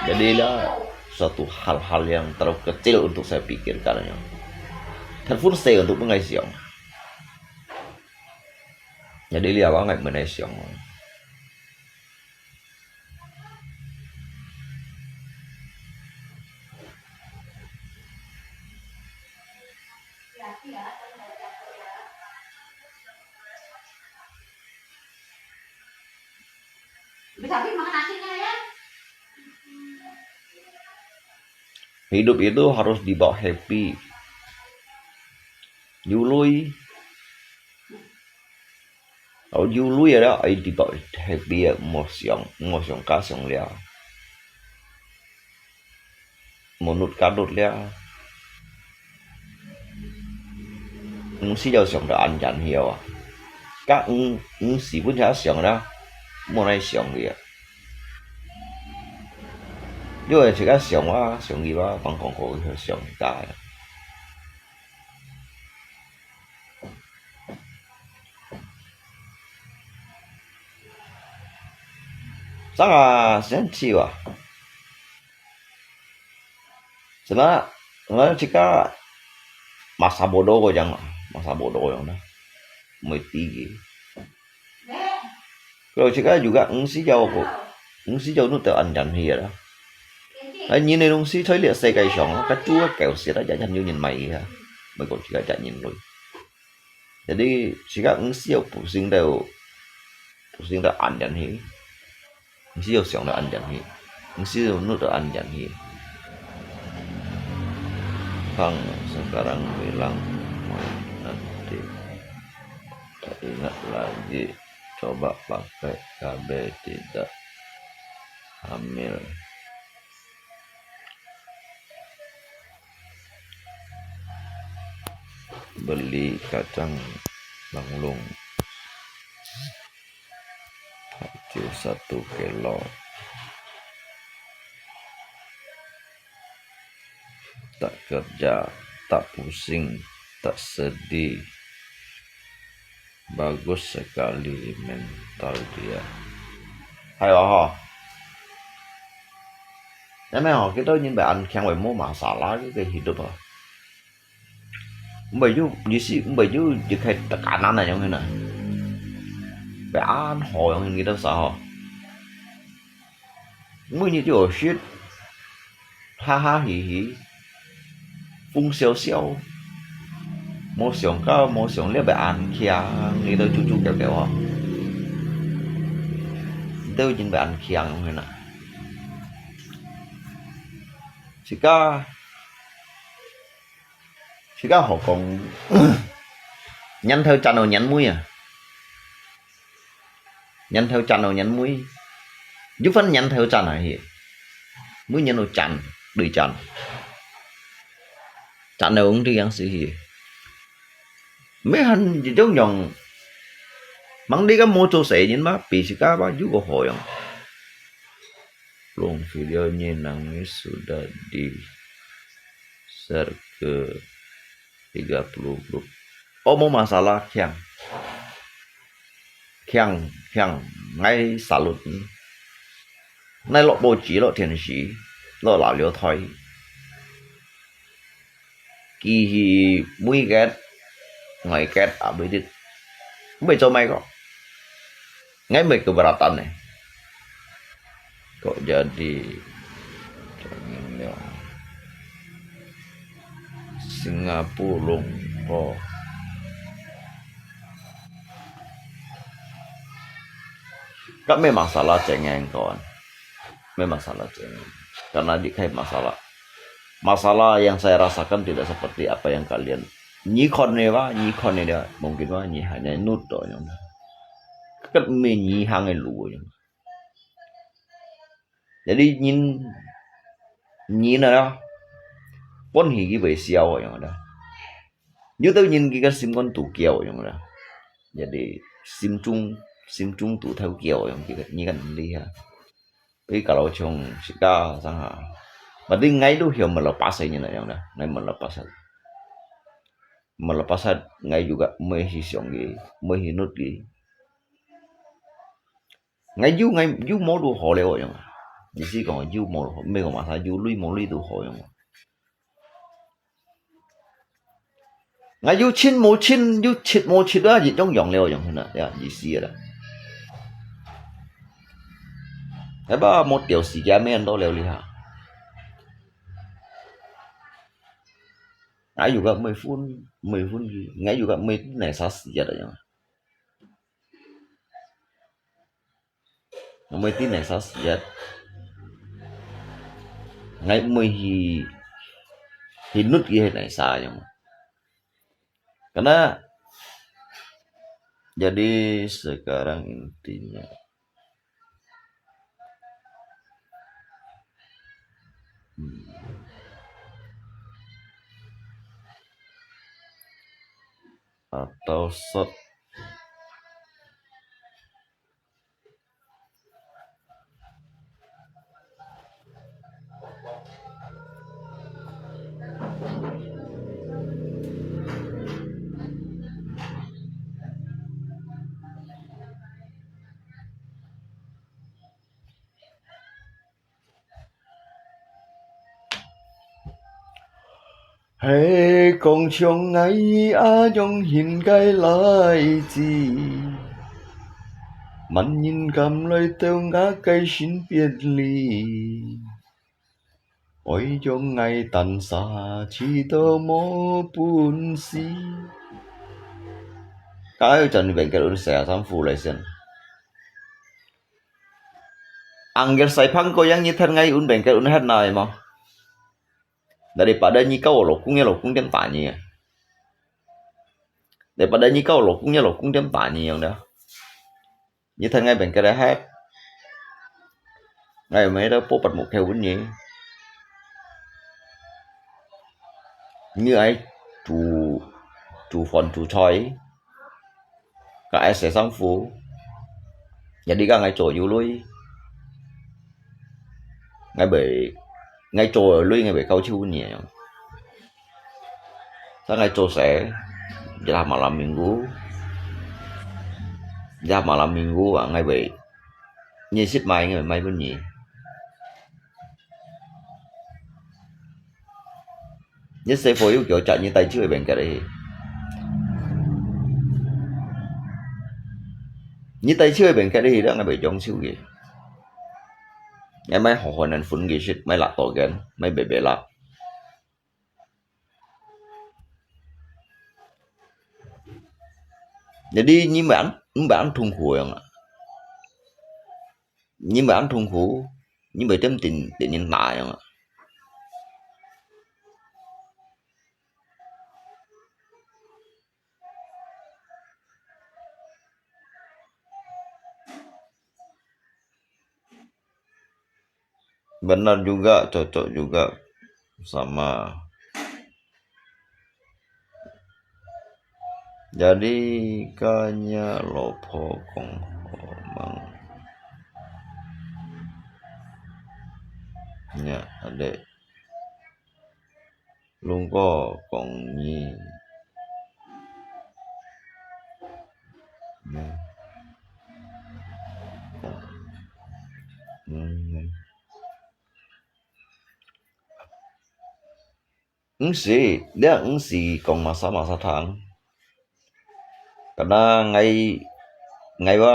Jadilah suatu hal-hal yang terlalu kecil untuk saya pikirkan. Telepon saya untuk mengais siang. Jadi lihat banget mengenai siang. Tapi makan nasinya ya. Hidup itu harus dibawa happy. Vui. Kalau vui ya ai dibawa happy ya một xiong cá xiong leo. Một nút cá đột leo. Sĩ giàu xiong đã ăn chán hiểu à. Các sĩ vốn giá xiong đó. Một này xiong gì à.因為而家上啊上二啊放廣告去上街啊，生啊生氣啊，什麼我而家masa bodoh ko yang na may tinggi. Kalau jika juga ngsi jauh nu teu an jan hia đó. Nhìn này đồng sĩ thấy liệt xe cây sống cái chúa kẹo xịt đã chạy như nhìn mày ha, mày còn chỉ chạy nhìn rồi. Jadi jika siêu phụ sinh đều ăn dần hi, siêu sống đều ăn dần hi, siêu nút đều ăn dần hi. Kang sekarang bilang nanti tak ingat lagi, coba pakai KB tidak hamil. Beli kacang langlung 1 kilo, tak kerja, tak pusing, tak sedih, bagus sekali mental dia. Hay ho, em họ cái đó nhìn bạn khen về mô mà xả lá cái hidup à. Baju jika tekanan aja yang mana, bean ho yang kita sah, mungkin itu shit, haha hi, phun xiao xiao, mau xiong cao mau xiong liếc bean kia, kita cucu kẹo à, tôi nhìn bean kia yang mana, jika họ còn nhăn theo channel nhắn mũi à, nhăn theo channel nhắn mũi, giúp phân nhăn theo channel này, mũi nhăn đầu channel, đuôi channel cũng đi ăn gì, mấy hắn chỉ giống nhồng, mang đi cái mô tô xe nhìn má, bị si cá bá giúp của hội không, long videonya nangis sudah di share ke 30 grup. Oh mau masalah Kiang ngay salut nay lộ bố trí lộ thiền sĩ lộ lão liều thói kỳ mũi ghét ngoài ghét ở bên đi bây giờ mày có ngay mấy keberatan này kok jadi Singapura Lumpur. Kan memang salah cengeng kawan, memang salah cengeng karena dikai masalah yang saya rasakan tidak seperti apa yang kalian nyikon dia mungkin hanya nut doh yang kan menyihang lu yang jadi nhìn nào con hỉ cái về xiao yang ada như tôi nhìn cái sim con tủ kiều yang ada jadi sim chung tủ theo kiều yang như kan đi ha. Tapi kalau cong sika sangat Berarti ngai itu yang melepas ini nah yang dah, ngai melepas ngai juga menghisong gi, menghinut gi. Ngai ju mau du ho leo yang, di sini kalau ju mau, mấy cái masa ju lui mau lui du ho yang. Ngai ju chin mau chin, ju chit mau chit đó, gì trong dòng leo yang nè, ya, di sini ada. Cái ba một điều gì giá mấy anh đó leo li ha. Ngai juga 10 phút gì, ngai juga 10 này sao gì ada yang. Mới tin này sao gì ngai 10 hinut gi này sao yang. Karena jadi sekarang intinya atau shot Hãy cùng chung ngày trong hiện cái lại gì Mình nhìn cầm lời tiêu ngã cây xin biệt ly Ôi trong ngày tàn xa chỉ tớ mô bùn xí Cái chân bệnh cái ổn xẻ sang phù lại xin Angger sai phang ko yang nyithan ngai un bệnh cái ổn hết này mà Daripada nyikau lokungnya lokung dan tanya. Daripada nyikau lokungnya lokung dan tanya yang đó. Như thân ngay bên cái đó hát. Ngay mấy đó bố bật một theo vấn nhỉ. Như ấy chủ phần chủ chói. Cả ai sẽ sang phố. Nhà đi ra ngay chỗ dù lui. Ngay bởi ngay chỗ ở lui ngay bởi cao chiêu nhiều. Sang ngay chỗ sẽ ra malam minggu ngay bởi như ship mai ngay bởi mai bên nhỉ. Nhất sẽ phối yêu kiểu chạy như tay chưa bên cái đấy. Như tay chưa bên cái đấy đó ngay bởi trong siêu gì. Ngày mai họ hồi nên phun gì shit mai lạc tổ gen mai bể lạc. Jadi như bạn thùng khủ không ạ? Như bạn thùng khủ như bởi tâm tình để nhìn lại không ạ? Benar juga, cocok juga sama. Jadi kanya lopo kong mang nya adek lungko kong nyi dia engsi kong masa thang. Karena ngai wa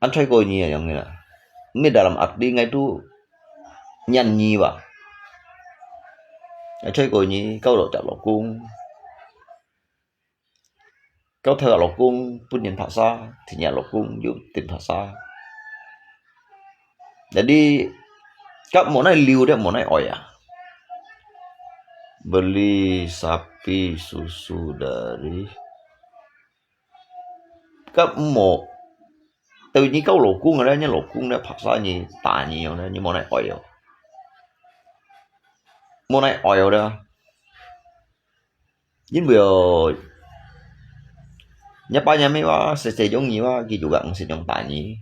an try ko nyi yang ni lah. Ini dalam arti ngai tu nyanyi wa. An try ko nyi kau độ chặt lộc cung. Kau theo lộc cung pun nhìn thả xa thì nhà lộc cung giúp tìm thả xa. Jadi kau mau naik liu dia mau naik oya. Beli sapi susu dari các một từ những câu lột cung ở đây nhá, lột cung đã phát ra gì tà nhiều đó, như món này oil đó nhưng bây giờ nhà ba nhà mấy quá sẽ giống như quá khi chủ gặn sẽ trong tà nhỉ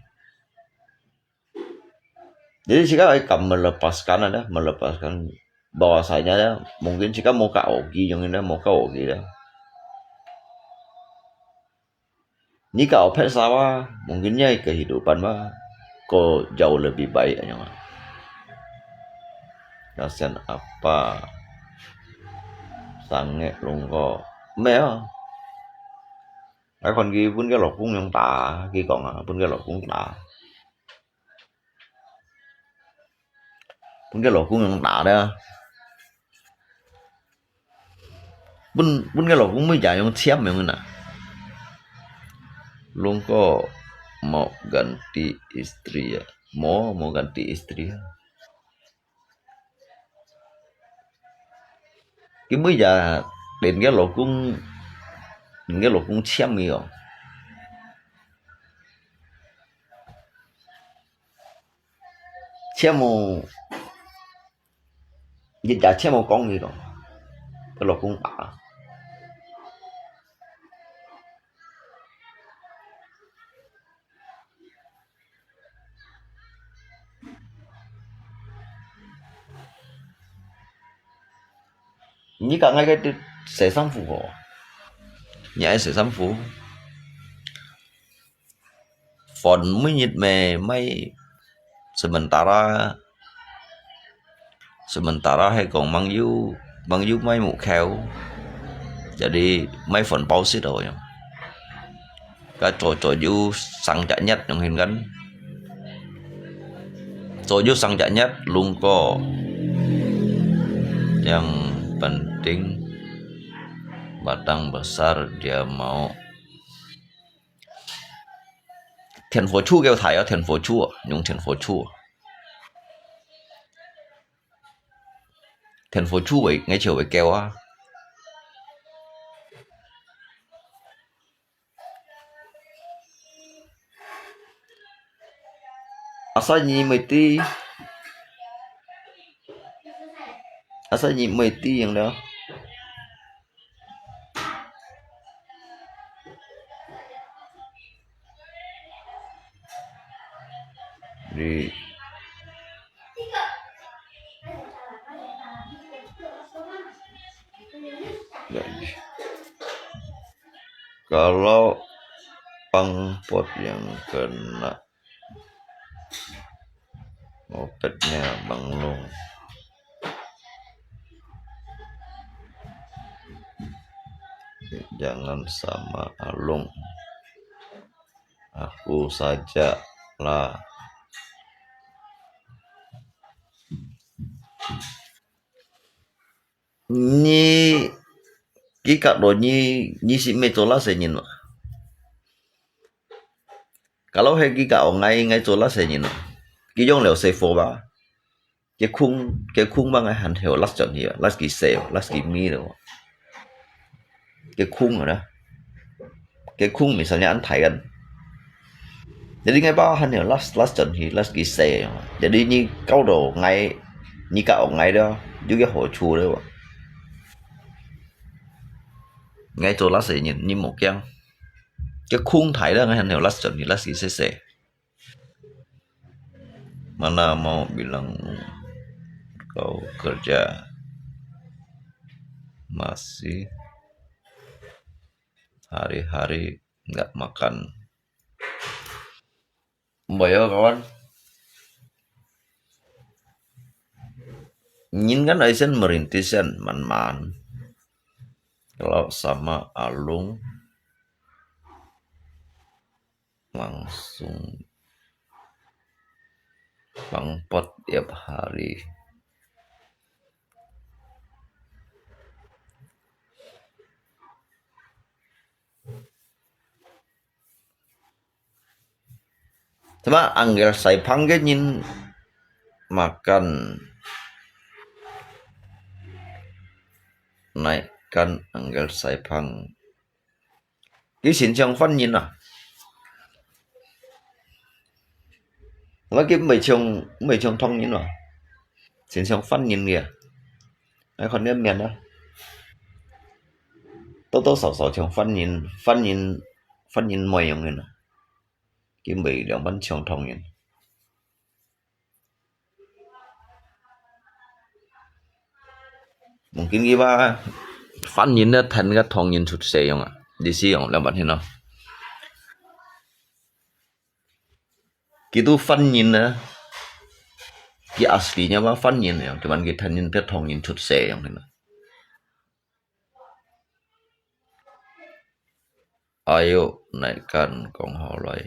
Jadi jika akan melepaskan ada, melepaskan bahwasanya ya, mungkin jika mau ke Ogi yang ini mau ke Ogi ya. Ini ke Opet sawah mungkinnya kehidupan mah kok jauh lebih baik aja mah. Kasian apa sange lungko mèo. Cái con ghi pun cái lộc cũng yang tà, ghi còn pun cái lộc cũng tà. Pun cái lộc cũng yang tà đó. Pun cái lộc cũng mới giải yang siap yang mana. Lungko mau ganti istri ya. Mau ganti istri ya. Cái mới giờ đến cái lộc cũng xem gì không. Xem một dịch đã xem một con gì rồi. Cái lộc cũng tà. Như cả ngay cái sẽ sang phủ của nhà sẽ sang phủ phòn mới nhịt mè may sementara hay còn mang yu may mũ khéo jadi may phòn bao xít rồi cái trò yu sang chạy nhất yang hình kan trò yu sang chạy nhất luôn có yang penting batang besar dia mau thiền phổ chu kêu thải ở thiền phổ chu nhung thiền phổ chu vậy ngay chiều vậy kêu á asalnya meti yang đó di kalau pangpot yang kena mopednya Bang Long jangan sama Alung, aku saja lah. Ni kika do ni si metola senyin ma. Kalau he kika o ngay tola senyin ma. Ki yong leo se fo ba. Cái khung ba ngay hẳn hiểu last chọn gì last kỳ sale last kỳ mi rồi. Cái khung rồi đó. Cái khung misalnya anh thấy kan. Jadi ngay ba hẳn hiểu last chọn gì last kỳ sale. Jadi ni câu đồ ngay ni cả ngay đó, juga cái hộ chu đó. Ngay chỗ last nhìn như một cái khung thấy đó ngay hẳn hiểu last chọn gì last kỳ sale. Mana mau bilang kau kerja masih hari-hari nggak makan. Bayo kawan, Nyin kan Aizen merintis kan man-man. Kalau sama Alung langsung pangpot tiap hari. Cuma Angel saya panggil nyin makan naikkan Angel saya pang. Cái xin chồng phân nhìn à? Và cái mấy chồng thông nhìn à? Xin chồng phân nhìn kìa. Đấy còn nếm miền đó. Tô sổ chồng phân nhìn mồi giống như nào. Cái mấy đường bánh chồng thông nhìn. Mungkin gimana fan nhìn nó thành cái thong nhìn sụt sệ không ạ? Đi xí không làm bạn thế nào? Gitu fan nhìn á, cái aslinya mah fan nhìn ya, cuman kita nhìn cái thong nhìn sụt sệ không thế nào? Ayo naikkan kong holai.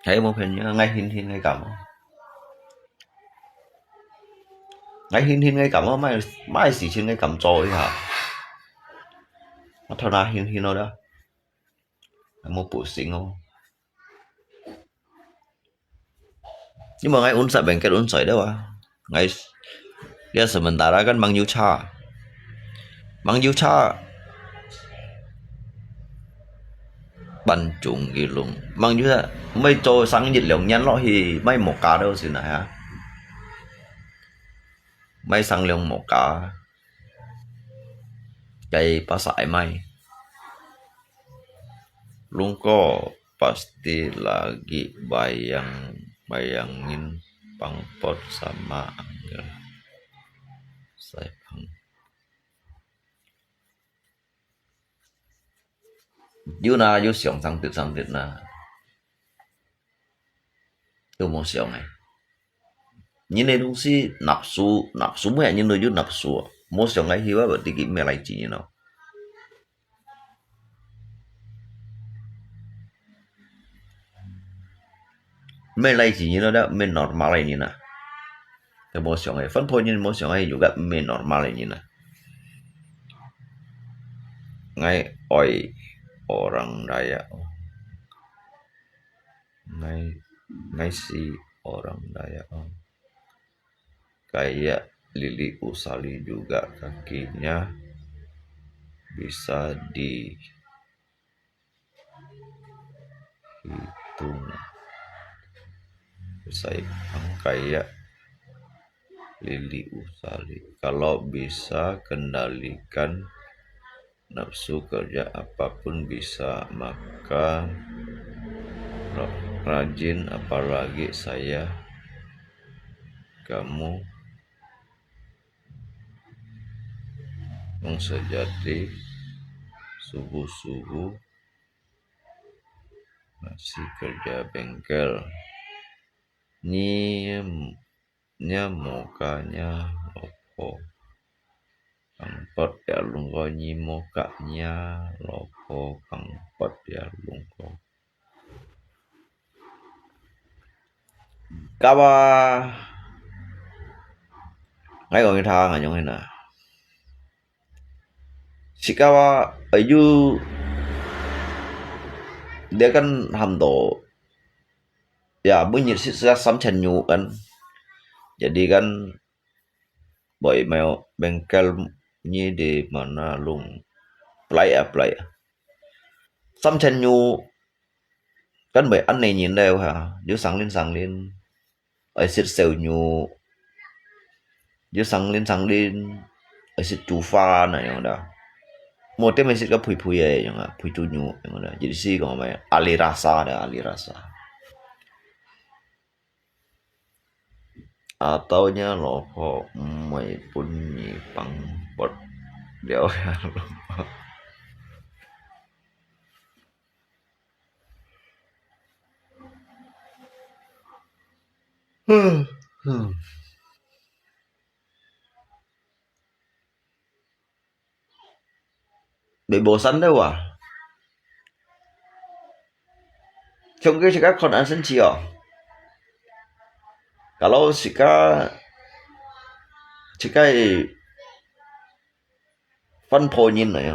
Thấy một hình như ngay hin hin ngay cầm. Ngay hin hin ngay cầm mai mai sự chuyện ngay cầm trôi hả? Nó thao na hin hin nó đó. Một bộ sinh không? Nhưng mà ngay unsur bengkel unsur đâu à? Ngay dia sementara kan Mang Yucha. Mang Yucha bắn trúng cái lùng Mang Yucha mấy chỗ sang nhiệt lượng nhắn lo thì mấy một cá đâu xin này hả? Mấy sang lượng một cá cái pasai mai lungko pasti lagi bayangin Pangpot sama Angga. Saya Pang. Yuna yu xiong sang tự na. Tôi muốn xiong này. Những này đúng si nạp số mấy những nơi yu nạp số. Muốn xiong này hiwa berarti cái mẹ lại chỉ như nào. Mẹ lại chỉ như nào đó, mẹ normal này như nào. Cái muốn xiong này phân phối như muốn xiong này juga mẹ normal này như nào. Ngay oi orang Dayak. Ngay si orang Dayak. Kayak Lili Usali juga kakinya bisa dihitung. Saya kayak Lili Usali. Kalau bisa kendalikan nafsu kerja apapun bisa, maka rajin, apalagi saya. Kamu sejati subuh-subuh masih kerja bengkel. Nya mukanya lopo. Pangpot ya lungko nyi mukanya lopo. Pangpot ya lungko. Kawa ngay còn cái thang ở trong này nè. Shikawa Ayu dia kan hamdo ya bunyi sisa samchen nyu kan, jadi kan boy mau bengkel ni di mana lung play samchen nyu kan boy anh này nhìn đều hả, cứ sáng lên ở xịt sầu nyu, cứ sáng lên ở xịt chu pha này yang dah. Một tem masih ke pui ya yang pui tunyu yang ada. Jadi sih kalau main ali rasa. Ataunya loho mai punyi pangpot dia ya lupa. Bị bosan đâu à? Trong cái các con ăn sân chiều. Kalau jika phân phối nhìn này,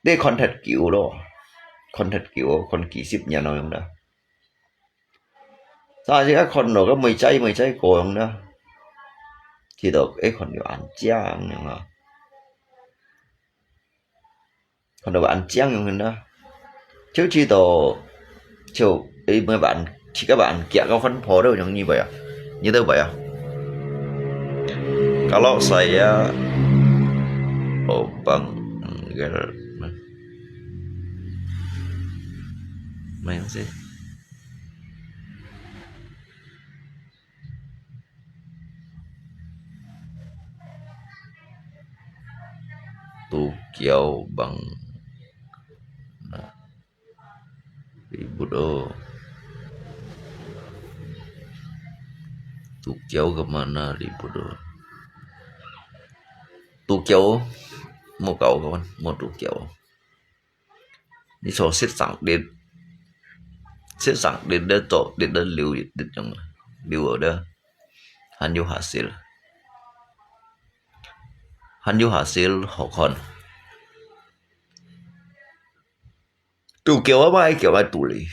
đây content kiểu đó, con kỹ ship nhà nó không đó. Sao chứ các con nó có mười trái cổ không đó, thì được ấy con điều ăn chang nữa mà, con điều ăn chang không đó, chứ chỉ đồ chiều ấy mấy bạn chỉ các bạn kia có phân phối đâu như vậy à, như thế vậy à? Kalau saya Opang enggak main sih. tủ kéo bằng ribut tủ kéo kemana ribut tủ kéo mau cậu các bạn mau tủ kéo đi cho xếp sẵn đến đây tổ đến đây liều đến trong liều ở đây hanyu hasil học hòn tủ kéo mà ai kéo ai tủ lì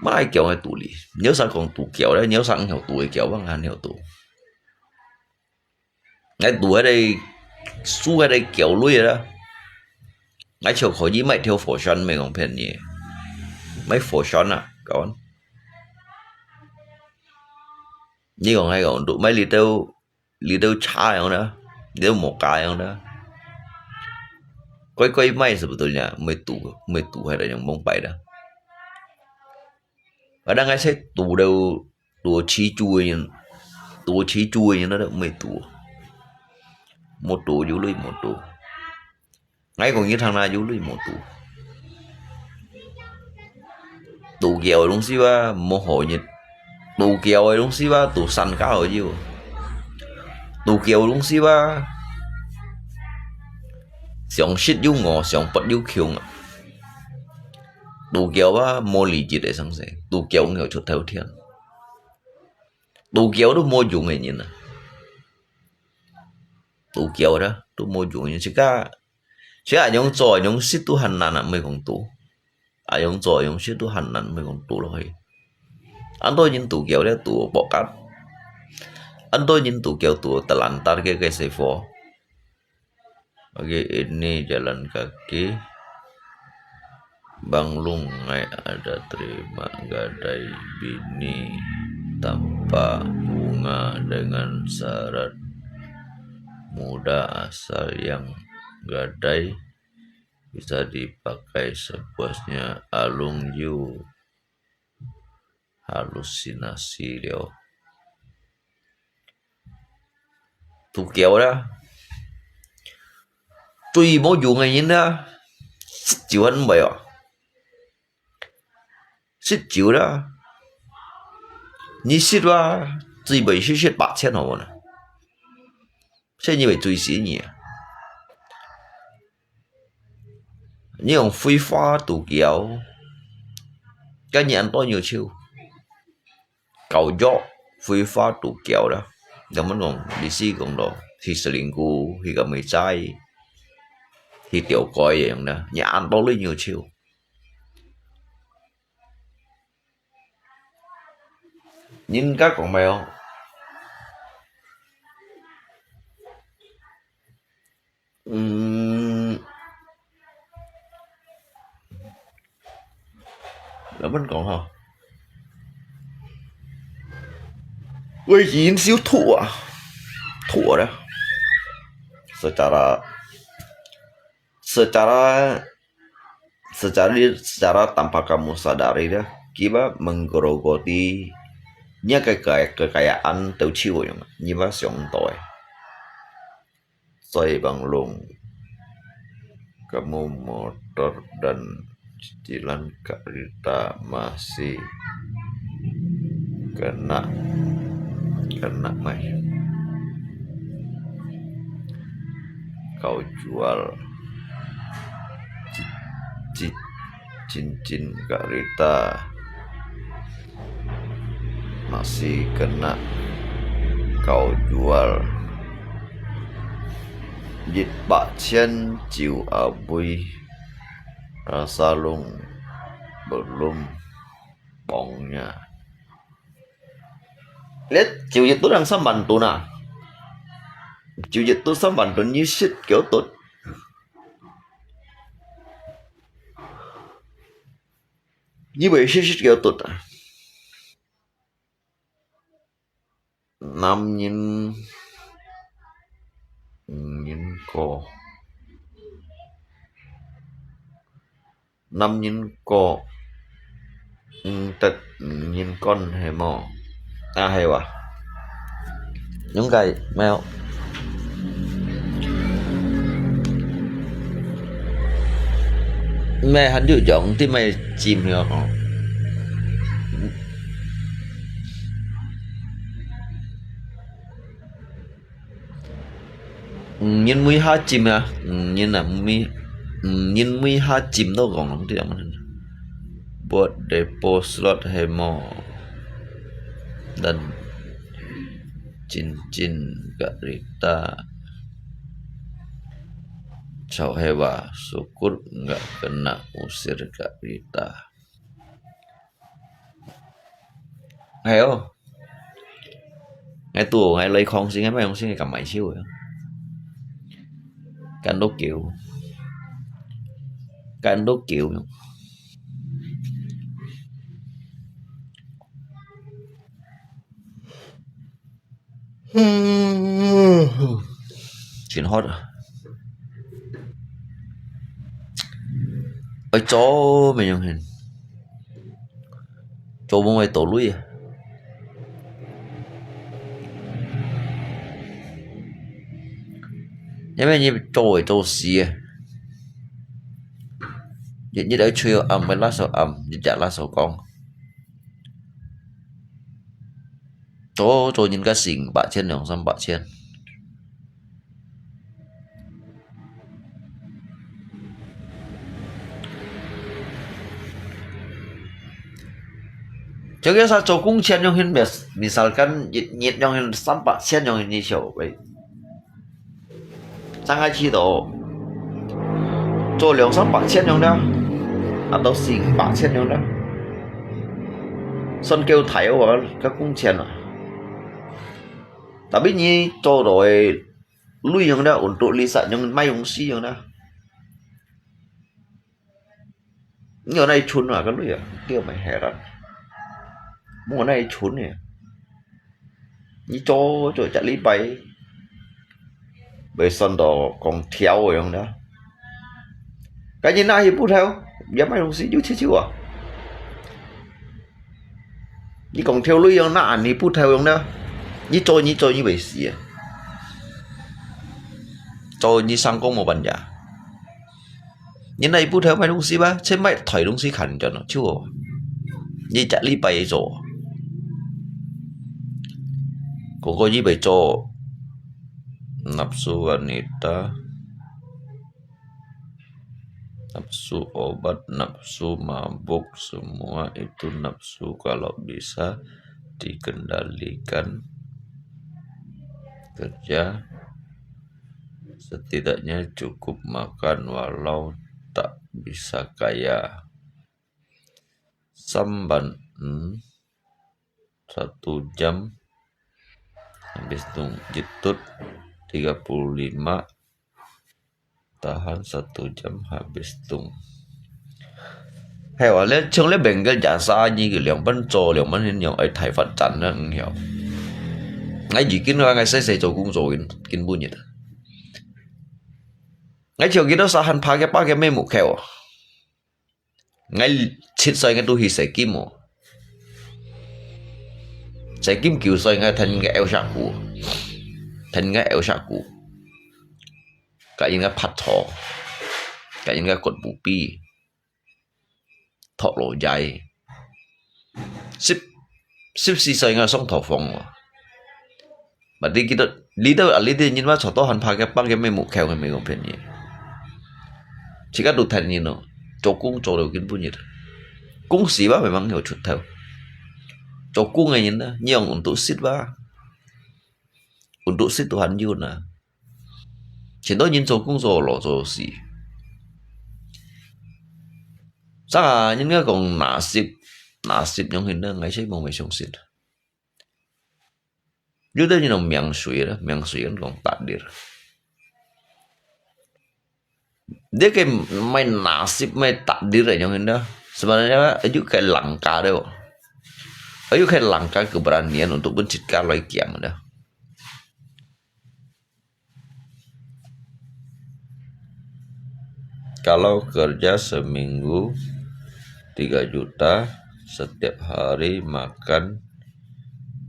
mà ai kéo ai tủ lì nhớ sang còn tủ kéo đấy nhớ sang hiểu tủ kéo bằng hàng hiểu tủ ngay tủ ở đây su ở đây kéo lui rồi đó ngay chiều khỏi gì mày theo phổ sân mình không phèn gì mấy phổ sân à các bạn như còn hay còn tụ mấy lì têu chai không đó lì một cái không đó quay may sebetulnya mấy tủ hay là những bông bay đó ở đang ngay sẽ tủ đâu tủ chi chui nó được mấy tủ một tủ dưới lưới một tủ ngay còn như thằng nào dưới lưới một tủ kéo đúng xí ba một hồi nhật tủ kéo đúng xí ba tủ săn cá ở dưới tủ kéo đúng xí ba想食又餓，想不又窮啊！杜橋啊，冇理解嘅生死，杜橋又出頭天，杜橋都冇用嘅人啊，杜橋啦都冇用嘅人，而家用做用食都很難啊，ไม่講杜，用做用食都很難，ไม่講杜落去，อัน多人杜橋咧杜博格，อัน多人杜橋杜telantar ke sefor. Oke, ini jalan kaki Bang Lungai ada terima gadai bini tanpa bunga dengan syarat muda asal yang gadai bisa dipakai sepuasnya alung yu halusinasi dia tu kéo đó tuy mỗi vụ ngày nhìn đó xích chịu anh bèo xích chịu đó你xích吧最尾是xích8,000好嗎？即係以為最少嘢，你用廢話度橋，跟人多nhiều chiêu，cầu gió廢話度橋đó，有乜講？歷史講到係selingkuh，係cái mày trai。thì tiểu coi vậy đó nhà ăn to lên nhiều chiều nhìn các con mèo là vẫn còn hả ui nhìn siêu thua đó secara tanpa kamu sadari dah kita menggerogoti kekayaan teu chiu yang nyiba siong toy soy Bang Lung kamu motor dan cicilan kereta masih kena mai kau jual cincin kereta masih kena kau jual Dịch 8,000 chiều abui rasa lung belum bongnya lihat chịu dịch tôi đang sắm bản tôi nè chịu dịch tôi sắm bản tôi như shit kiểu tốt như vậy shit kiểu tốt à năm nhìn co năm nhìn co tật nhìn con hay mò hay quá những cái mèo mẹ hắn dụ giọng thì mày chìm nữa nhìn mũi ha chìm à nhìn là mũi nhìn mũi ha chìm đâu còn không tiếc mà buat depo slot hemo dan cincin Kak Rita Cau hewa syukur nggak kena usir Kak Rita. Heo ngay tù ngay lấy không xin mấy ông xin cầm máy xíu rồi canh đốt kiểu chuyện hot à ở chỗ mình dùng hình chỗ bông ngoài tổ lũi à nhưng mà như trôi trôi xì à như đã chơi ẩm với lá sầu ẩm như chả lá sầu con chỗ nhìn cái xỉn bạ trên đường xăm bạ trên 저기서 조공 채용인 미salkan nhiệt用 300 채용인 이쇼 왜 장아지도 做200-300 채용 đó atau 400 채용 đó Xuân kêu thảy vào các cung tiền à tapi như cho rồi lui yang đó untuk lihat yang mai yang si yang đó nhiều này chun à cái lui à kêu mày hè rồi mua này chun nè như cho chả lý bay bởi Xuân đó còn theo rồi không đó cái gì này bút theo dám mai yang si chú chứ à như còn theo lui yang nã ni bút theo yang đó như cho như vậy gì à cho như sang công một bản giả như này bút theo mấy đông sĩ ba trên mấy thầy đông sĩ khẩn cho nó chưa như chả lý bay rồi có như vậy cho nafsu wanita nafsu obat nafsu mabuk semua itu nafsu kalau bisa dikendalikan kerja setidaknya cukup makan walau tak bisa kaya samban 1 jam habis itu jitut 35 tahan 1 jam habis tung heo lên chung lấy bệnh cái giả sa như cái lượng bánh trò lượng bánh hình ở thải phật trần đó hiểu ngay gì kiến ngay xây cho cũng rồi kiến buôn vậy ngay chiều kia đó sa hành phá cái ba cái mê mục khéo ngay chết xoay ngay tôi thì sẽ kim một sẽ kim kiểu xoay ngay thành cái eo sạc cũ thành cái eo sạc cũ cả những cái phát thọ cả những cái cột bù pi thọ lộ dài ship xì xoay ngay xong thọ phòng mà đi kia lý đâu nhìn mà cho tôi hành phá cái ba cái mê mục khéo cái mê không phải gì chỉ có đủ thành như nó cho cung cho được kiến buôn nhiệt cung xí ba phải mang nhiều chút theo cho cung này nhìn đó nhiều untuk sit ba untuk sit Tuhan yun à chỉ tôi nhìn cho cung rồi lo rồi xí chắc là những cái còn nã xịp những hình đó ngay thấy mong mày sống xịt dưới đây như là miệng suy nó còn tạt đi rồi dia kayak main nasib main takdir aja yang indah sebenarnya itu kayak langkah deh itu kayak langkah keberanian untuk menciptakan lagi yang ada kalau kerja seminggu 3 juta setiap hari makan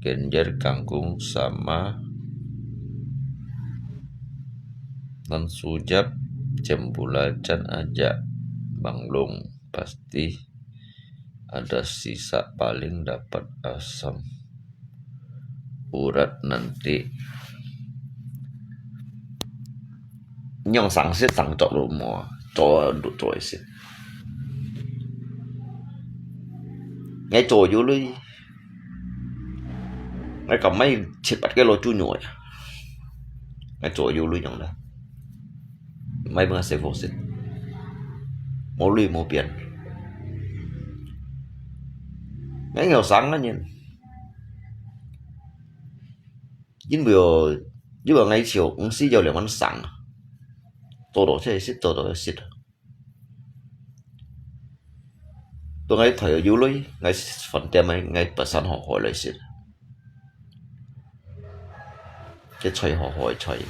genjer kangkung sama dan sujab jam bulacan aja Banglung pasti ada sisa paling dapat asam urat nanti Nyong sang sit sang chok lo mo cho đủ trôi sit. Ngay trôi vô lui. Ngay cầm mấy chết bắt cái lô chu nhồi. Ngay trôi vô lui nhong đó. Mấy bữa sẽ vô sit. Mô lui mô biển. Ngay nghèo sáng đó nhìn. Nhưng bữa ngay chiều cũng xí vô liền ăn sáng. Tổ đồ chơi xít, tổ đồ xít. Tôi ngay thời ở dưới lối, ngay phần tem ngay bờ sân họ hỏi lại xít. Cái chơi họ hỏi chơi.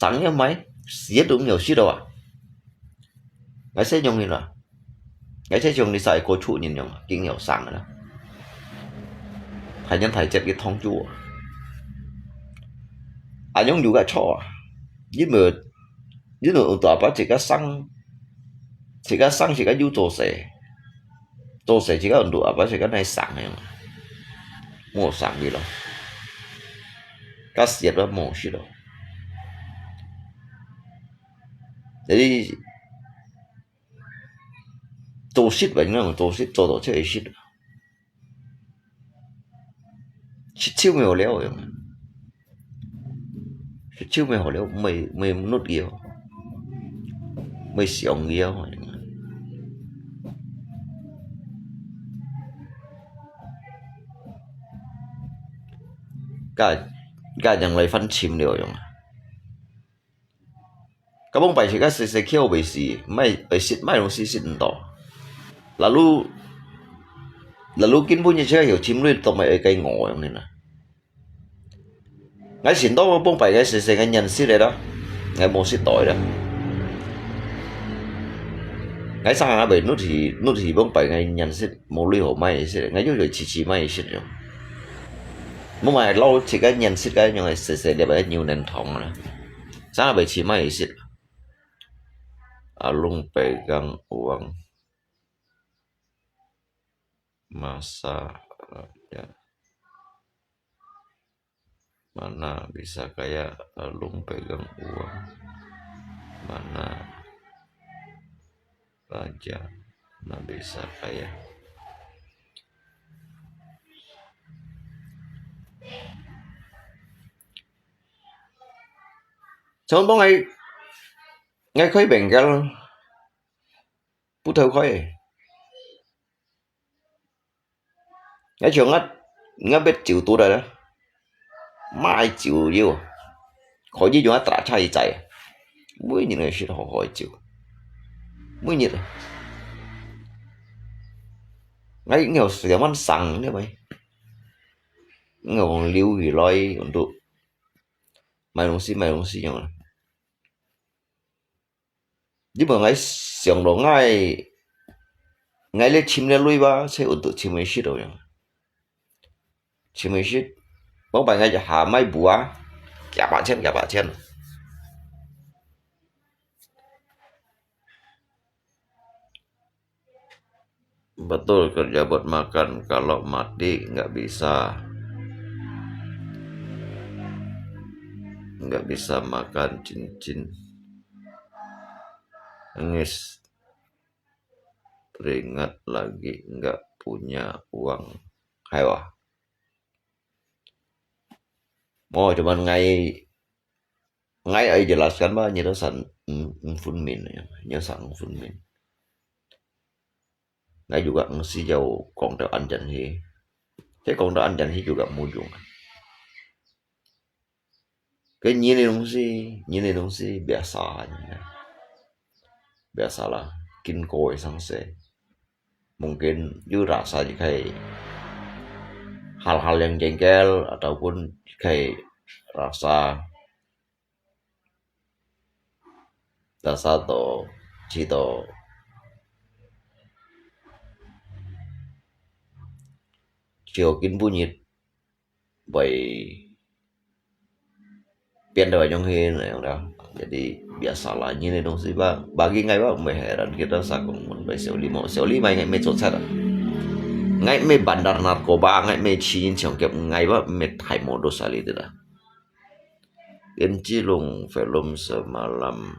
Sáng nhá mấy, xít đúng nhiều xít đâu à. Ngay sẽ nhông đi là. Ngay sẽ nhông đi xài cô chủ nhìn nhông, kinh nhiều sáng nữa. Thầy nhân thầy chết cái thông chua. À nhông juga cho. Với mà ông tòa bác chỉ có xăng chỉ có du tổ xe chỉ có ổn độ bác chỉ có này sáng này mua sáng gì đâu các siết đó mua gì đâu đấy tổ xít vậy nữa tổ xít tổ tổ chơi xít chiêu mèo léo rồi chiêu mèo léo mày nốt kia mày xiong kia rồi cả yang lại phân chim điều rồi các bông bài chỉ có sẽ kêu về gì mấy xịt mấy đồng xịt đó lalu kinh punya chơi hiểu chim nuôi tụi mày ở cây ngõ này nè ngay xịt đó bông bài cái sẽ cái nhận xịt này đó ngay một xịt tỏi đó ngay sang ở bên nút thì bông bài ngay nhận xịt một ly hồ mai xịt ngay dưới chỉ mai xịt rồi nhưng mà lâu chỉ cái nhận xịt cái nhưng mà sẽ để bài nhiều nền thòng nữa sang ở bên chỉ mai xịt Alung pegang uang masa ya. Mana bisa kaya Alung pegang uang, mana raja mana bisa kaya. Sao bóng ngay khói bèn cái bút thâu khói ngay trường ngay biết chịu tôi rồi đó mai chịu yêu khỏi gì chúng ta trả chạy mới như này sẽ họ hỏi chịu mới như này ngay nghèo sẽ ăn sẵn đấy mày nghèo còn lưu gì loi còn tụ mày không xí nhau này nhưng mà ngay xiong đó ngay lấy chim lên lui ba sẽ ổn tự chim mấy shit rồi chim mấy shit bóng bài ngay cho hà mai bùa cả bạn chen betul kerja buat makan kalau mati nggak bisa makan cincin Ngis teringat lagi nggak punya uang hewa mau cuman ngay ấy jelaskan bah như san phun min như sang phun min ngay juga ngisi jauh còn đó anh dành hi thế còn đó anh dành hi juga mujung cái như này dong si biasalah kin koi sangse mungkin juga rasa kayak hal-hal yang jengkel ataupun kayak rasa atau cito kin bunyi bởi biên đời trong hi này đó Jadi biasalah ini dong sih bang. Bagi ngay bang may heran kita sa kung mun bay seuli may ngay may chotsa. Ngay may bandar narkoba ngay may chin chong kep ngay ba may thai modus ali dah. Cilung film semalam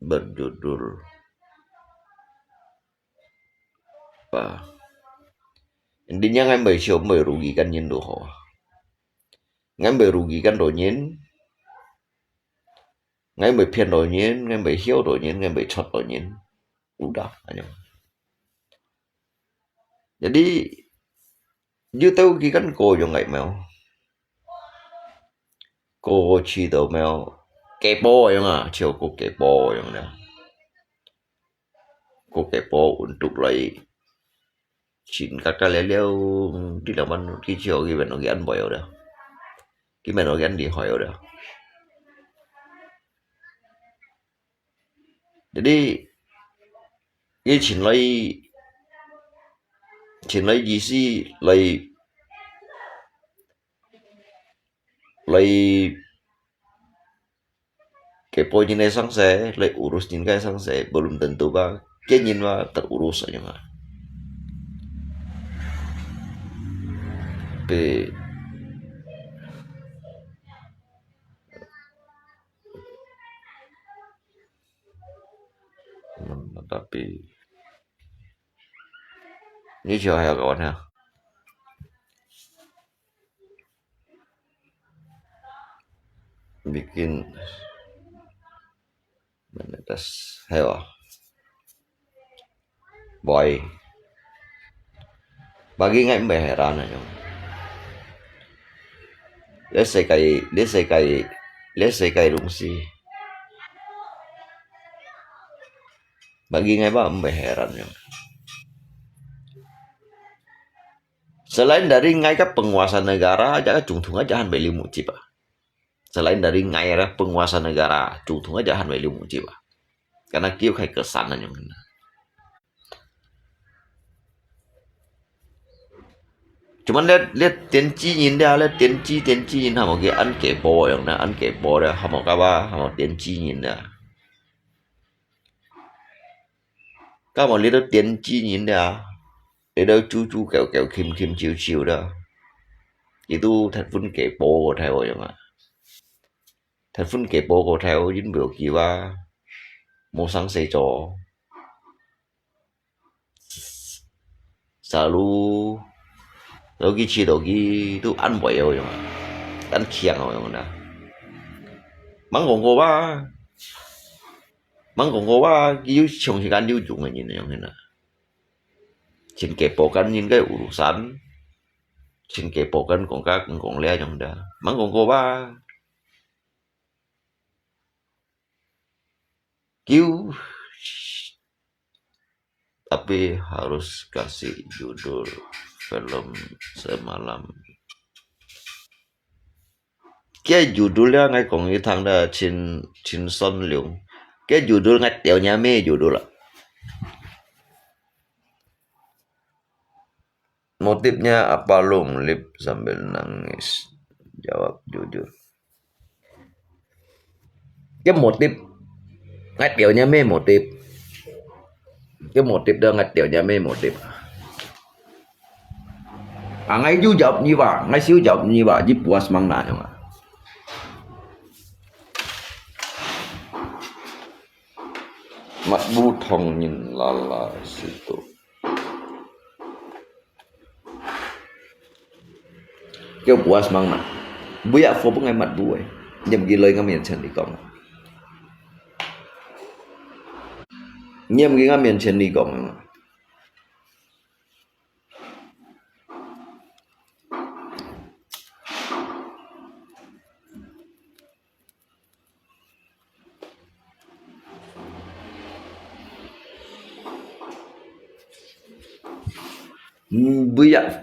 berjudul apa? Intinya ngay may show merugikan nyin doh. Ngay merugikan doh nyin. Ngay may pian doh nyin, ngay may hiu doh nyin, ngay may chot doh nyin. Udah aja. Jadi như tao ghi kan cô yung ngay mèo cô chi đầu mèo kẹp bò yung chiều cô kẹp bò yung nè cô kẹp bò untuk lại chín các cái leo đi làm ăn khi chiều khi mình nó ăn bò rồi khi mình nó ăn đi hỏi rồi jadi cái chuyện lấy gì xí lấy kepo ini sang saya, urus ini kayak sang saya belum tentu bah, kenyin mah terurus aja mah. Tapi ini siapa ya kawan ya? Bikin menetes hewa boy bagi ngay mbè heran aja let's say rungsi bagi ngay ba mbè heran ya. Selain dari ngay các penguasa negara aja trung-trung aja han beli muci pak. Selain dari ngairah penguasa negara, trung-trung aja han beli muci pak. Karena kieu kayak kesan aja ngena. Cuman lihat tenci nhìn dia lihat tenci nhìn hamo cái ăn kẻ bò yang na ăn kẻ bò dia hamo kaba hamo tenci nhìn dia. Kamu lihat tenci nhìn dia. Để đâu chú kẹo kim chiều đó. Itu thật phun kẻ bò theo yang na. Thật phun kẻ bò theo dính biểu kỳ ba mau sang xây cho selalu lagi itu ăn bậy rồi mà ăn kiang rồi mà mắng còn cô ba yêu trong thời gian yêu dụng là nhìn này nè trên kẹp bộ cắn nhìn cái urusan trên kẹp bộ cắn còn le trong đó mắng còn cô ba kêu tapi harus kasih judul film semalam. Cái judulnya ngay còn như thằng đó Chin Son Leung. Cái judul ngay tiểu nhà mê judul lah. Motifnya apa lo ngelip sambil nangis? Jawab jujur. Cái motif ngay tiểu nhà mê motif. Cái motif đó ngay tiểu nhà mê motif. Ngay du jawab như vậy, ngay siêu jawab như vậy, giúp puas mang nanya nggak? Mat bu thong nhìn lala situ. Kêu puas mang nanya. Bu ya phô ngay mặt bu ấy, nhầm ghi lời ngắm miền trên đi con. Nhầm ghi ngắm miền trên đi con.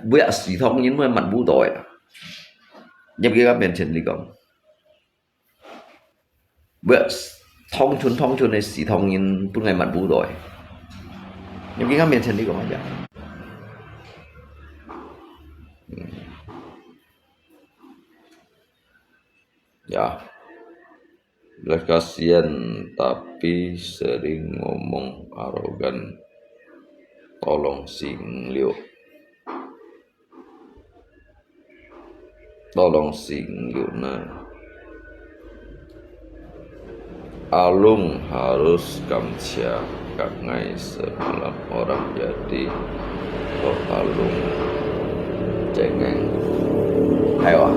Bây giờ xì thông những người mặt bú tội nhập cái các miền trên lý công bây giờ thông chuồn này xì thông những ngày mặt bú tội nhập cái các miền trên lý công aja Ya, belas kasihan tapi sering ngomong arogan. Tolong sing liu. Tolong sing liu nah. Alung harus kamcia ngai semalam orang jadi kok alung cengeng. Ayo.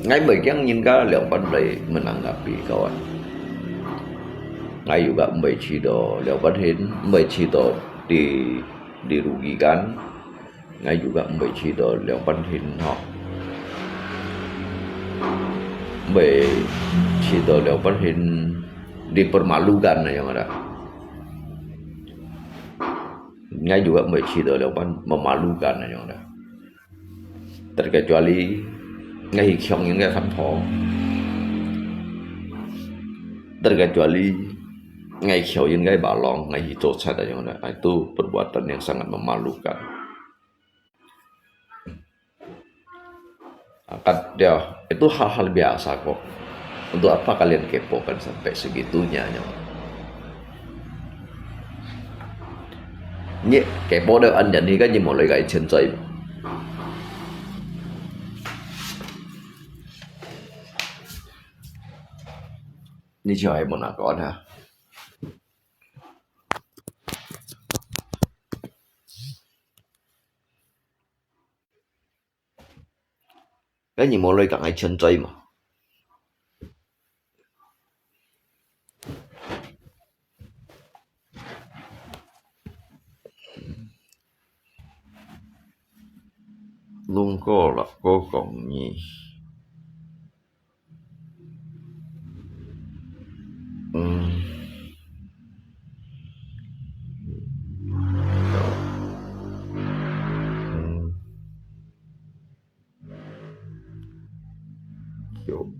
Ngay bagian Nyingka Liang Pandai menanggapi kawan. Ngay juga Mbak Cido Liang Pandhin, Mbak Cido dirugikan. Ngay juga Mbak Cido Liang Pandhin họ Mbak Cido Liang Pandhin dipermalukan yang ada. Ngay juga Mbak Cido Liang Pandhin memalukan yang ada. Terkecuali ngay trong những cái khám phó, terkecuali ngay trong những cái balong, ngay itu saja yang ada. Itu perbuatan yang sangat memalukan. Akad dia itu hal-hal biasa kok. Untuk apa kalian kepokan sampai segitunya? Nhẹ kepo đâu anh nhận đi cái gì một lời gậy trên trời. Ni cho em một nào con ha. Cái gì một lời càng hay chân chơi mà. Luôn có là có còn nhỉ.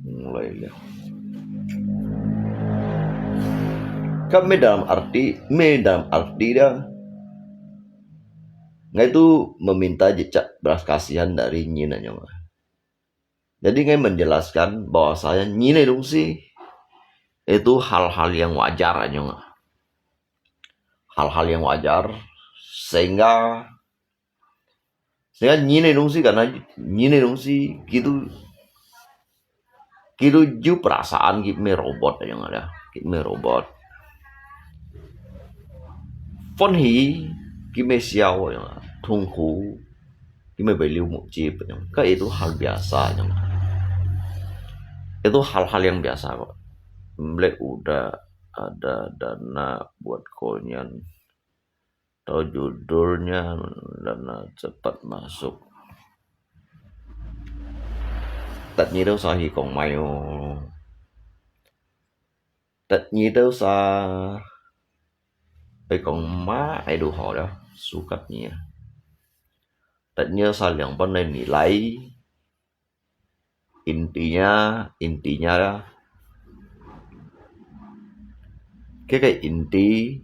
Mulai lihat. Kami dalam arti dia Ngai itu meminta jejak belas kasihan dari Nyina nyoba. Jadi Ngai menjelaskan bahwa saya Nyina dong sih itu hal-hal yang wajar nyoba. Hal-hal yang wajar sehingga Nyina dong sih karena Nyina dong sih gitu ju perasaan gitu me robot yang ada gitu me robot phân hỷ kimi xiao yang tung hu kimi beliau mukjib yang itu hal biasa yang itu hal-hal yang biasa kok. Mbak udah ada dana buat konyan atau judulnya dana cepat masuk. Tất nhiên đâu sao thì còn mày tất nhiên đâu sao phải còn má ai đồ họ đó su cách nhỉ tất nhiên sao yang bên này nỉ lấy intinya đó cái inti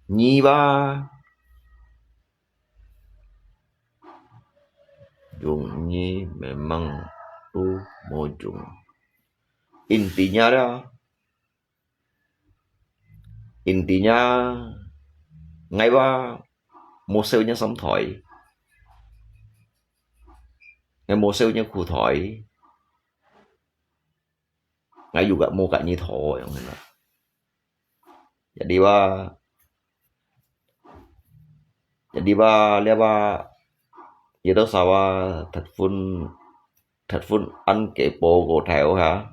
nhi ba Jungi memang tu mojung. Intinya ngay ba một siêu nhân sống thổi, ngay một siêu nhân khu thổi, ngay juga mau kak nyi thổi yang mana. Jadi ba lihat ba itu sawah thật phun ăn kepo của Thảo hả?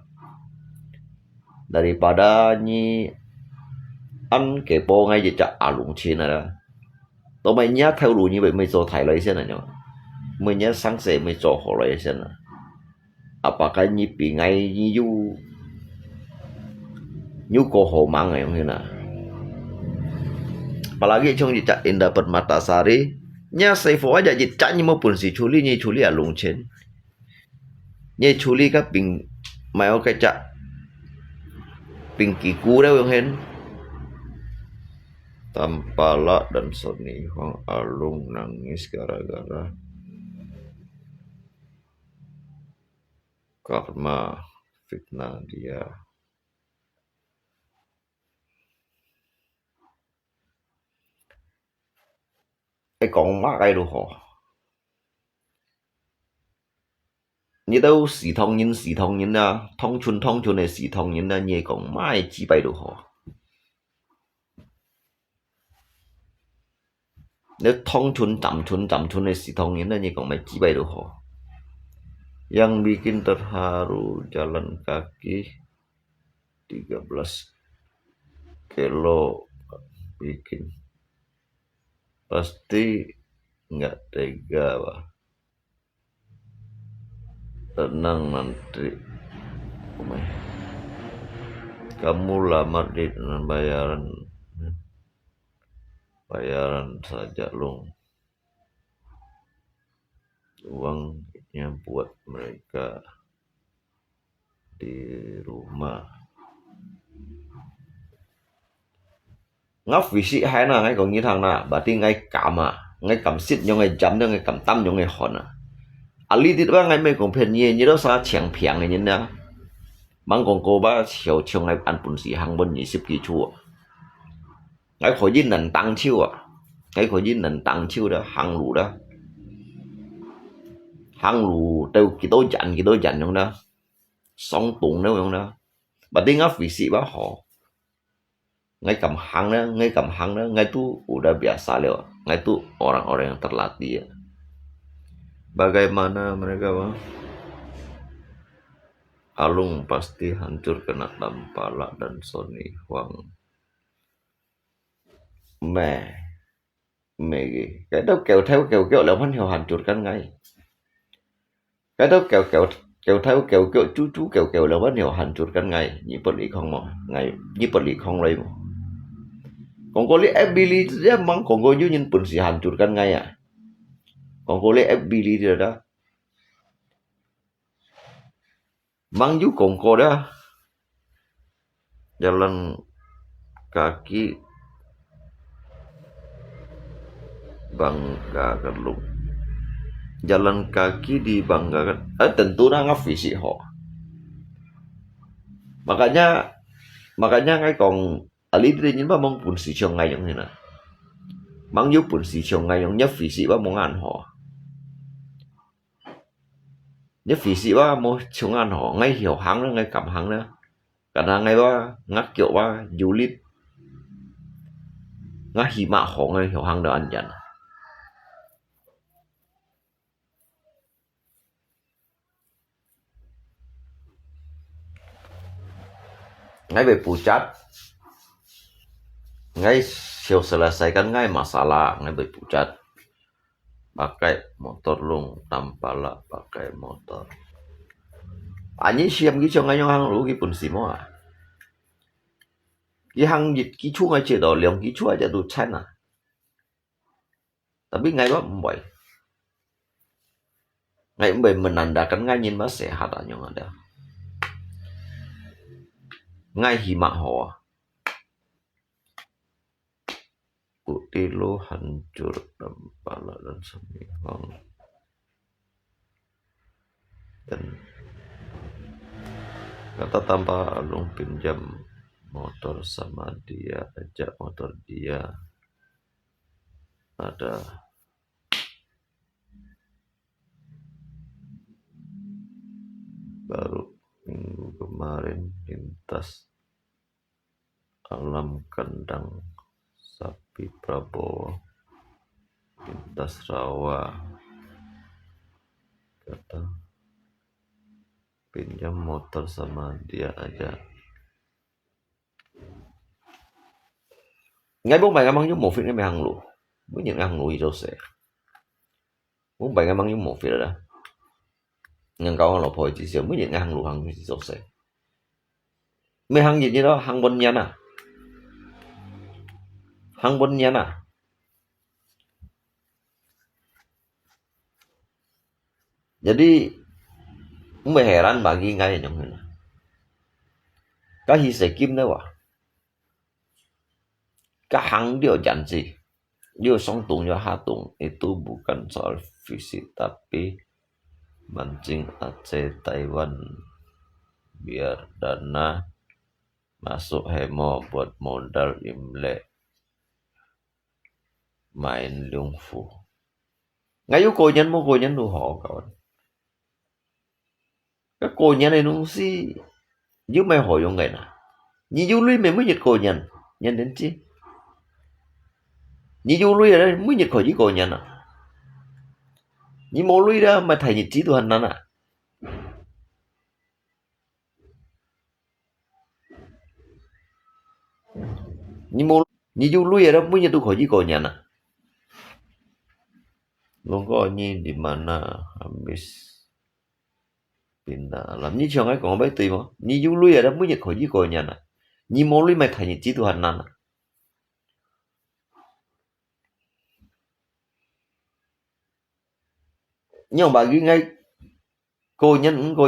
Daripada nyi ăn kepo ngay gì chả lũng chín này. Tôi mới nhớ theo đủ như vậy mới cho Thảo lấy xem này nhở. Mới nhớ sáng sớm mới cho họ lấy xem này. Apakah nyi bị ngay nyi nyu ko ho mang này không thế nào? Apalagi trong gì chả indah Permatasari. Nya Saiful aja jicaknya maupun si Nyi Chuli alung chen. Nyi Chuli ka ping mai ka cak ping kiku dah yang hen. Tampala dan Sony Huang Alung nangis gara-gara karma fitnah dia. Còn má cái đồ họ你都時同人啊，通春嘅時同人啊，你講乜幾百度好？你通春嘅時同人啊，你講乜幾百度好？Yang bikin terharu jalan kaki 13 kilo bikin pasti nggak tega Pak. Tenang nanti kamu lamar di dengan bayaran saja Long, uangnya buat mereka di rumah. Ngóc vì sĩ hay là ngay còn như thằng nào bà tin ngay cảm ngay cảm xít nhau ngay chấm nhau ngay cảm tâm nhau ngay hòn lý thì ba ngay mấy còn phèn như đó sao chẳng phèn này như thế mang còn cô ba chiều chiều ngay ăn bún xì hàng bên 20 kỳ chua ngay khỏi dính nền tăng chiêu ngay khỏi dính nền tăng chiêu đó hàng lù đó hàng lù đâu kỳ tôi chặn trong đó sống tụng đâu trong đó bà tin ngóc vì sĩ ba họ ngay cầm hang đó ngay itu udah biasa lewat ngay itu orang-orang yang terlatih. Bagaimana mereka Bang? Alung pasti hancur kena Tampala dan Sony Huang. Mẹ cái đó kéo là hắn hiểu hancurkan ngay. Cái đó kéo chú kéo là hắn hiểu hancurkan ngay. Như beli không mà ngay như beli không lấy mà. Còn có lihat ability dia mang còn có nhìn pun si hancurkan ngay à. Còn có lihat ability dia đó. Mang juga còn có đó. Jalan kaki banggakan lu. Jalan kaki dibanggakan. Tentu ngaf visi họ. Makanya ngay còn lý đi nhìn ba mong buồn sĩ trong ngày giống như này mang giúp buồn sĩ trong ngày giống nhất phí sĩ ba mong ăn họ nhất phí sĩ ba mong trong ăn họ ngay hiểu hăng đó ngay cảm hăng đó cả là ngay ba ngắt kiểu ba du lịch ngắt hi mạ họ ngay hiểu hăng đó ăn dần ngay về Pucat ngay selesaikan ngay masalah ngay berpucat pakai motor Long Tampala pakai motor anh siam cái ngay hang lũ cái pun xí mà cái hang dịch cái chú ngay chế độ liang cái chú aja tuh China tapi ngay bác vậy ngay vậy menandakan ngay nhìn bác sehat aja yang ada ngay hima họ putih lo hancur Tampala dan Sony Huang dan kata Tampala Alung pinjam motor sama dia ajak motor dia ada baru minggu kemarin lintas alam kandang sapi Prabowo lintas rawa kata pinjam motor sama dia aja ngay bố mày mang một phiên cái mày hàng lụ mới nhận hàng lụ gì đâu sẽ bố mày mang một phiên đó ngang cao là phổi chỉ sớm mới nhận hàng lụ hàng gì đâu sẽ mày hàng gì như đó hàng bên nhà nè hàng bên nhà nè jadi mày heran bagi ngay yang ini cái gì sẽ kim đó à Kahang dia janji. Dia songtung ya hatung itu bukan soal fisik tapi mancing Aceh Taiwan biar dana masuk hemo buat modal Imlek main lungfu. Ngayu cô nhân lu họ kawan. Cái cô nhân này nó si chứ mày hỏi yung ngày nào. Nhi du lui mày mới nhiệt cô nhân đến chi. Nhi du lui ở đây mới nhiệt khỏi chứ cô nhân à. Nhi mô lui ra mà thầy nhiệt trí tu hành năn à. Nhi du lui ở đây mới nhiệt tu khỏi chứ cô nhân à. Longgo di mana habis pindah alam. Nhi chong ai còn biết tìm không? Nhi du lui ở đây mới nhiệt khỏi chứ cô nhân à. Nhi mô lui mày thầy nhiệt trí tu hành năn à. Nhưng bagi ngay cô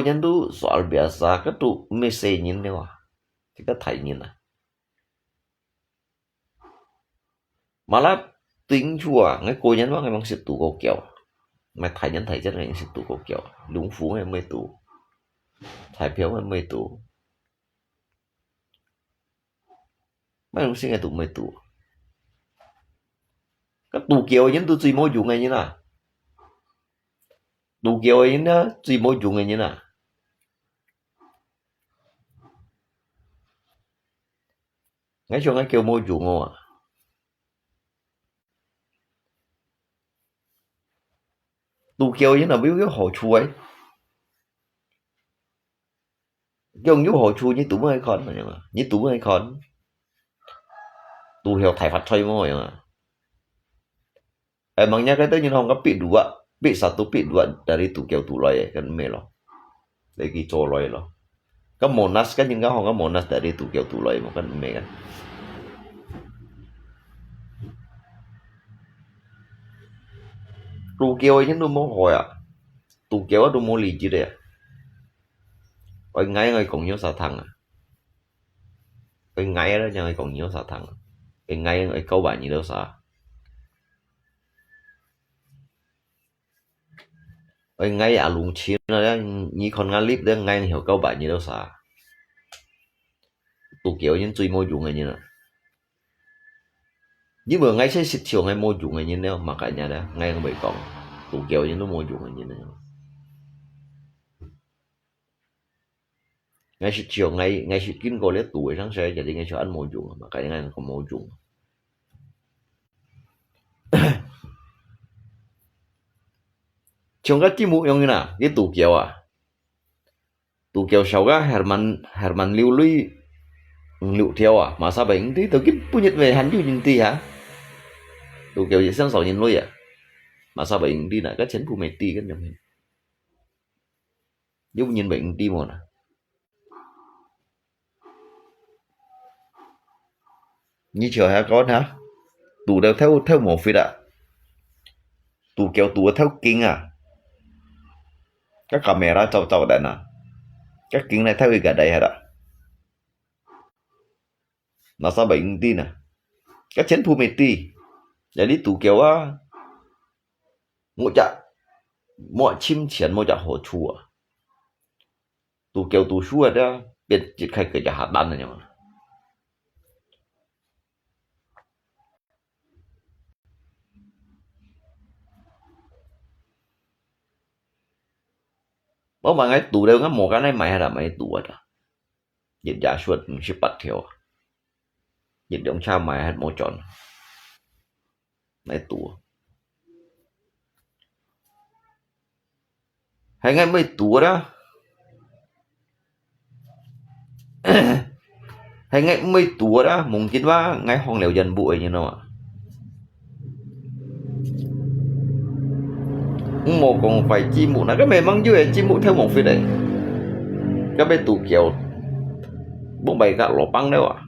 nhân tu soal biasa cái tu mese nhìn đấy wah. Kita thầy nhìn à. Malah tính chua ngay cô nhân ngay mang sự tụ cô kéo. Mà thầy nhân thầy chất ngay sự tụ cô kéo. Đúng phú ngay mê tụ. Thầy phiếu ngay mê tụ. Mấy đúng sinh ngay tụ mê tụ. Cái tụ kéo nhân tu chỉ mô dụng ngay như nào. Tụ kéo ấy nó chỉ mô dụng ngay như nào. Ngay cho ngay kêu mô dụng ngô à. Tụ kéo ấy là biết cái hồ chu ấy. Cái ông nhú hồ chu như tụ mới con mà. Như tụ mới con. Tụ hiểu thầy Phật chơi mô mà. Emangnya kita nyuruh ngepi dua, pi satu pi dua dari Tukiau Tuloy kan melo. Lagi coloy lo. Kan Monas kan juga orang Monas dari Tukiau Tuloy kan me kan. Tukiau ini tu mau hoya. Tukiau tu mau liji deh. Oi ngay ngay cùng nhau xả thằng à. Oi ngay đó ngay cùng nhau xả thằng. Oi ngay ngay câu bạn gì đâu xả. Ôi ngay à lùng chiến đó như con ngã clip đó ngay hiểu câu bạn như đâu xa tụ kiểu những truy mô dụng như nào nhưng mà ngay sẽ xịt chiều ngay mô dụng như nào mà cả nhà đó ngay không bị còn tụ kiểu những nó mô dụng như nào ngay xịt chiều ngay xịt kín cô lấy tuổi sáng sẽ jadi ngay cho ăn mô dụng mà cả nhà ngay không mô dụng Trong các timu yang ini nah, dia Tukiau ah. Tukiau sauga Herman Liu Lui Liu theo à, masa bệnh tí tôi kiếm punya về hắn như ti hả? Tukiau vậy sang sầu nhìn lui à. Masa bệnh đi lại các chén pu mày ti cái nhầm. Giúp nhìn bệnh ti một à. Như chờ hả con hả? Tụ đều theo một phía đã. Tukiau tụ theo kinh à. Các camera trâu đây nè. Các kính này theo cái cả đây hết ạ. Nó sao bệnh tin nè. Các chén thu mê ti. Jadi tụ kiểu á. Mỗi chim chén mỗi chả hồ chua. Tụ kiểu tụ chua đó. Biết chỉ khai cái hạt đan này mà. Bố mà ngay tụ đều ngắm một cái này mày hay là mày tụ à? Dịch giả suốt sẽ bắt theo. Dịch động cha mày hay một tròn. Mày tụ. Hay ngay mày tụ đó. Hay ngay mày tụ đó. Mungkin wah ngay hong leo dần bụi như nào ạ. Một còn phải chim mụ nó cái mềm măng dưới chim mụ theo một phía đấy cái bên tủ kiểu bông bày gạo lò băng đâu à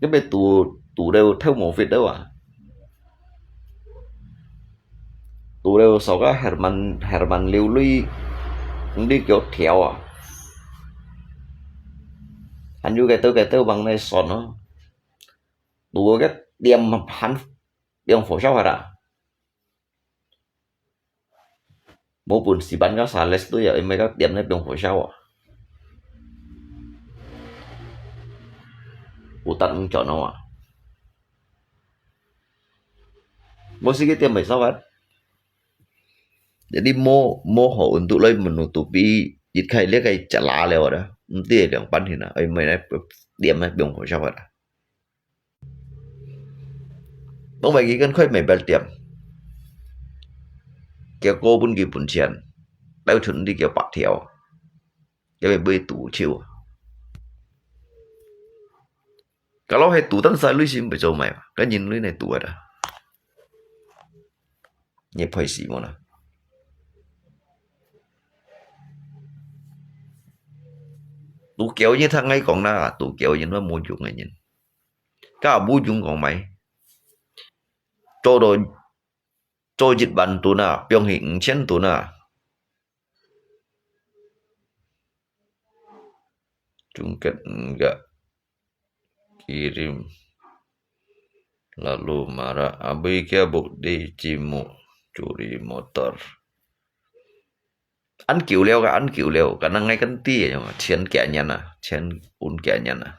cái bên tủ đều theo một phía đâu à tủ đều sau cái Herman Liu Lui đi kiểu theo à hắn vô cái tơ bằng này sòn nó đủ cái điểm hắn điểm phổ sao hả đã maupun si ban Sales tuh ya mereka diamnya dong sao à hutan chọn nó à mau sih kita mai sawat jadi mau untuk lain menutupi jika lihat kayak celah lewat dah nanti yang panin nah mereka diamnya dong sao à mau bagi kan khơi mày bel tiệm kiểu cô pun kiểu pun tiền đeo chuẩn đi kiểu bạc theo cái bơi tủ chiều kalau hai tủ tấn sai lưới sim phải cho mày cái nhìn lưới này tủ à nhẹ phải xí mà nè tủ kéo như thằng ấy còn na tủ kéo như nó mua dụng này nhìn cả mua dụng còn mày cho đồ cho dịch bệnh tụ na biểu hiện trên tụ na chúng kết enggak kirim lalu marah Abi kia bukti Cimu curi motor ăn kiểu leo karena ngay kan ti ya chen kayaknya nah chen un kayaknya nah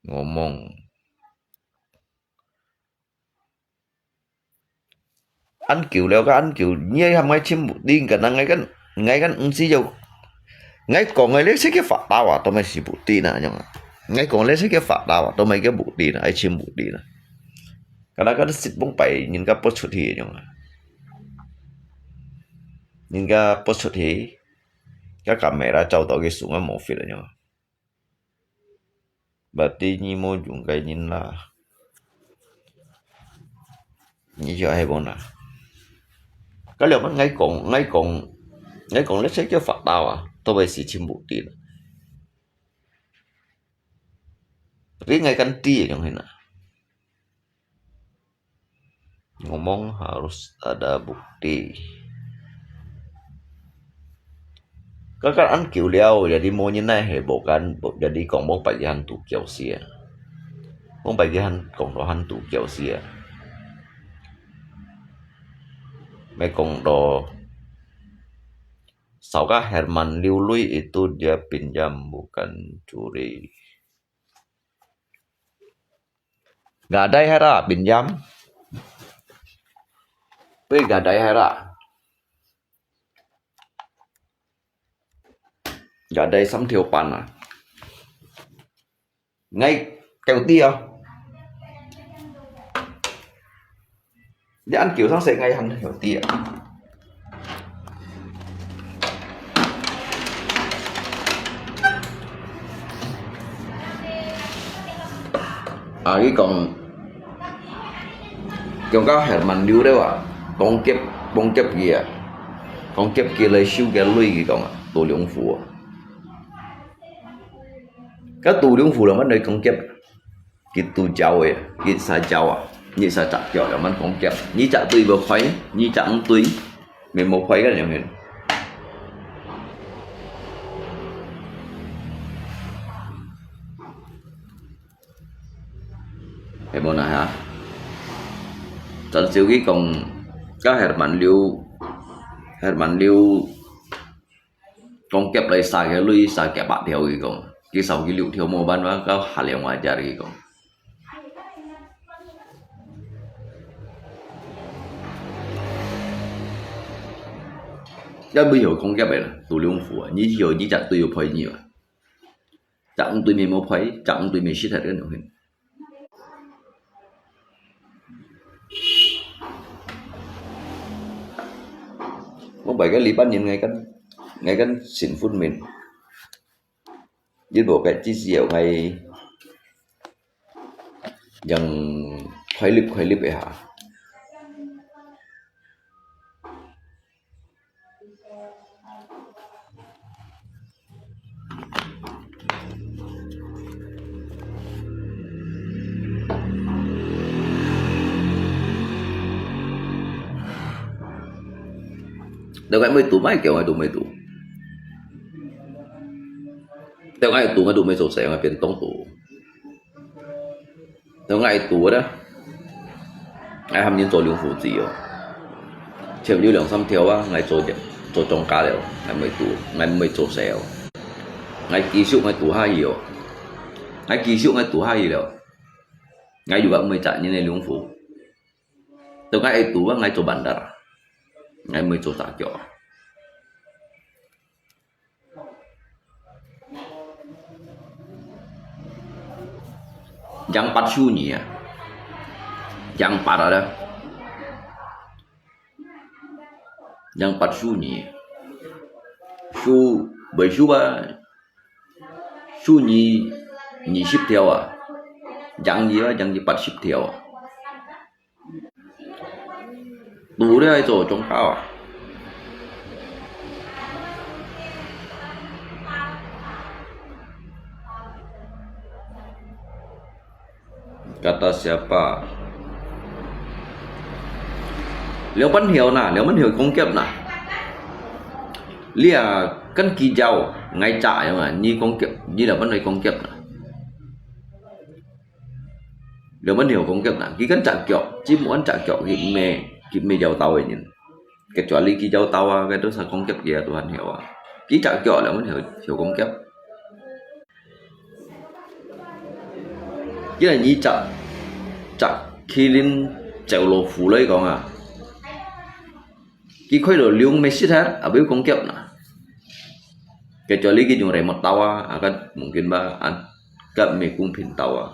ngomong ăn kiểu như ham ngay chim đi karena ngay kan ứng dâu ngay còn ngay lấy cái phạt tao à tao mày xì bukti nè nhưng mà ngay còn lấy cái phạt tao à tao mày cái bukti nè ai chim bukti nè karena kan sit bung pai nhìn cái post thì nhưng mà nhìn cái post thì cái camera trâu tao cái xuống một phía nhưng mà berarti nyi mau dùng cái nhìn là như cho hay bọn nào cái liệuมันngay còn lấy cái phạt tao à tao bây xì chim bukti nè tapi ngay kan ti yang hina ngomong harus ada bukti kan ăn kiểu leo jadi mau như này hệ bộ kan jadi còn bông phải hành tụ kiểu xìa bông phải hành còn đó hành tụ kiểu xìa mấy còn đó sau ka Herman Liu Lui itu dia pinjam bukan curi gadai hera pinjam gadai hera gadai sắm thiêu pan à ngay kèo tia để ăn kiểu sáng sẽ ngay hắn kèo tia à cái còn có Herman Liu đấy à bông kép kia lấy siêu cái lui cái còn tù liễu phủ cái tù liễu phủ là mất nơi con kép cái tù cháu ấy cái sa cháu à như sa chặt kiểu là mất con kép như chặt tùy vào khuấy như chẳng tùy mình một khuấy cái này mình cái bọn này hả trận siêu cái còn các Herman Liu con kẹp lấy xài cái lui xài kẹp bạn theo cái còn cái sau cái liệu thiếu mùa ban và các hạt liệu ngoài ra cái còn bây giờ con kẹp này là tụ liễu phủ như giờ như chặt tùy vào phải nhiều chẳng tùy mình một phải chẳng tùy mình xí thật cái nữa không phải cái lý ban nhìn ngay cái xỉn phun mình với bộ cái chi diệu hay dần khoái lip vậy hả đâu cái mấy tủ mấy kiểu mấy tủ Theo ngay tù ngay tù mới sổ sẻ ngay biến tông tù. Theo ngay tù đó, ngay hàm nhiên chỗ liễu phủ gì rồi. Chịu như lượng xăm thiếu á, ngay chỗ trong cá liệu, ngay mới sổ sẻ rồi. Ngay ký siêu ngay tù hai rồi. Ngay ký siêu ngay tù hai rồi. Ngay juga mới chạy như này liễu phủ. Theo ngay tù á, ngay chỗ bandar. Ngay mới sổ sả kiểu. Yang pat su ni ya. Yang pat ada. Yang pat su ni. Su bởi su ba. Su ni ship theo à. Yang gì á, yang gì pat ship theo à. Đủ đấy ai chỗ trong cao à. Kata siapa? Liễu Văn Hiểu công kiếp nè. Lia cân kỳ giàu ngay trại mà như công kiếp như là vấn đề công kiếp nè. Liễu Văn Hiểu công kiếp nè, cái cân trả kiểu chỉ muốn trả kiểu kịp mê giàu tàu ấy nhìn. Cái chỗ lý kỳ giàu tàu à, cái đó là công kiếp gì à, Văn Hiểu à. Cái trả kiểu là Văn Hiểu công kiếp. Cái là như chặt khi lên chèo lô phủ lấy con à. Cái khối đồ liung mấy xít hết ở bên công kiếp nè. Kecuali kita dùng remote tawa akan mungkin agak mekung tawa.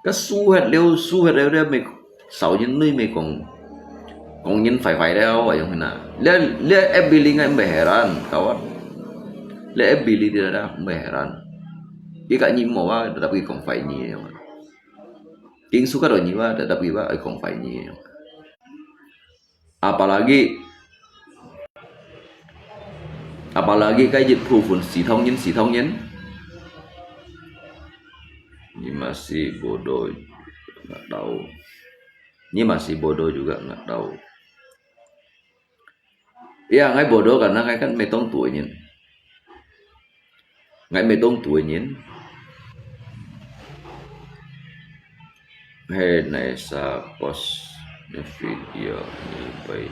Cái su hết leo đây mình sáu những nơi mình còn nhân phải đeo vậy không nào. Le ability ngay mới heran kawan. Le ability dia dah mới heran. Dia kat nyimo wa tetapi kong phải nhiều. King suka do nyiwa tetapi wa kong phải nhiều. Apalagi cái dịch vụ pun xì thông nhân. Ini masih bodoh nggak tahu. Ini masih bodoh juga nggak tahu. Ya ngay bodoh karena ngay kan metong tuổi nhìn. Ngay metong tuổi nhìn. Hey này sa post video ni baik.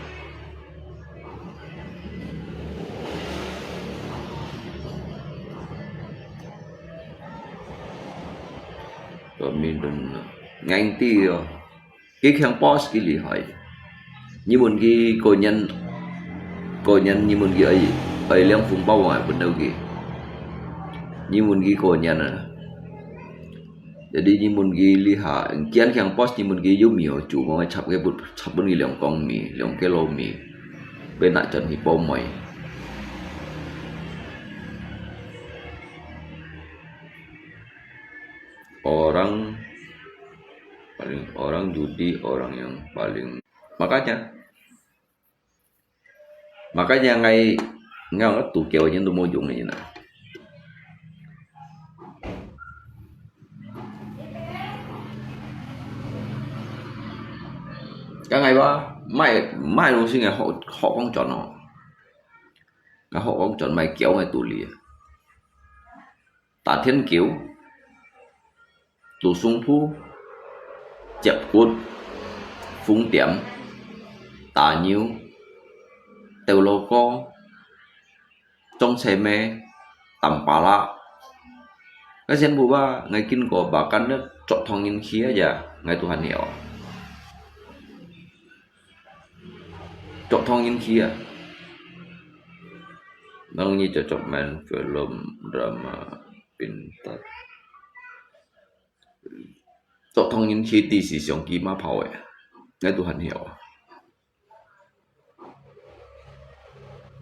Mình đừng ngành ti cái khang post cái lì hỏi như một cái cô nhân như một cái ấy liang phùng bao ngoài bên đâu kì như một cái cô nhân à jadi như một cái lì hạ kian khang post như một cái giống nhiều chủ mà chập cái bút chập bên cái liang con mì liang cái lô mì bên lại chân thì bao mày orang judi orang yang paling makanya ngay tụ kèo những tôi mua dụng này như nào cái ngày ba mai luôn xin ngày họ không chọn họ không chọn mày kéo ngày tụ lìa tạ thiên kiếu tụ sung thu chẹp cốt phúng tiệm tà nhiêu tèo lô co trong xe mê tầm bà lạ cái dân bù ba ngày kinh của bà căn nước chọn thong nhìn khía giờ ngày tu hành hiểu chọn thong nhìn khía nang như cocok main film drama pintar chọn thong nhìn khía tí sĩ sống kì mà phao ấy ngày tu hành hiểu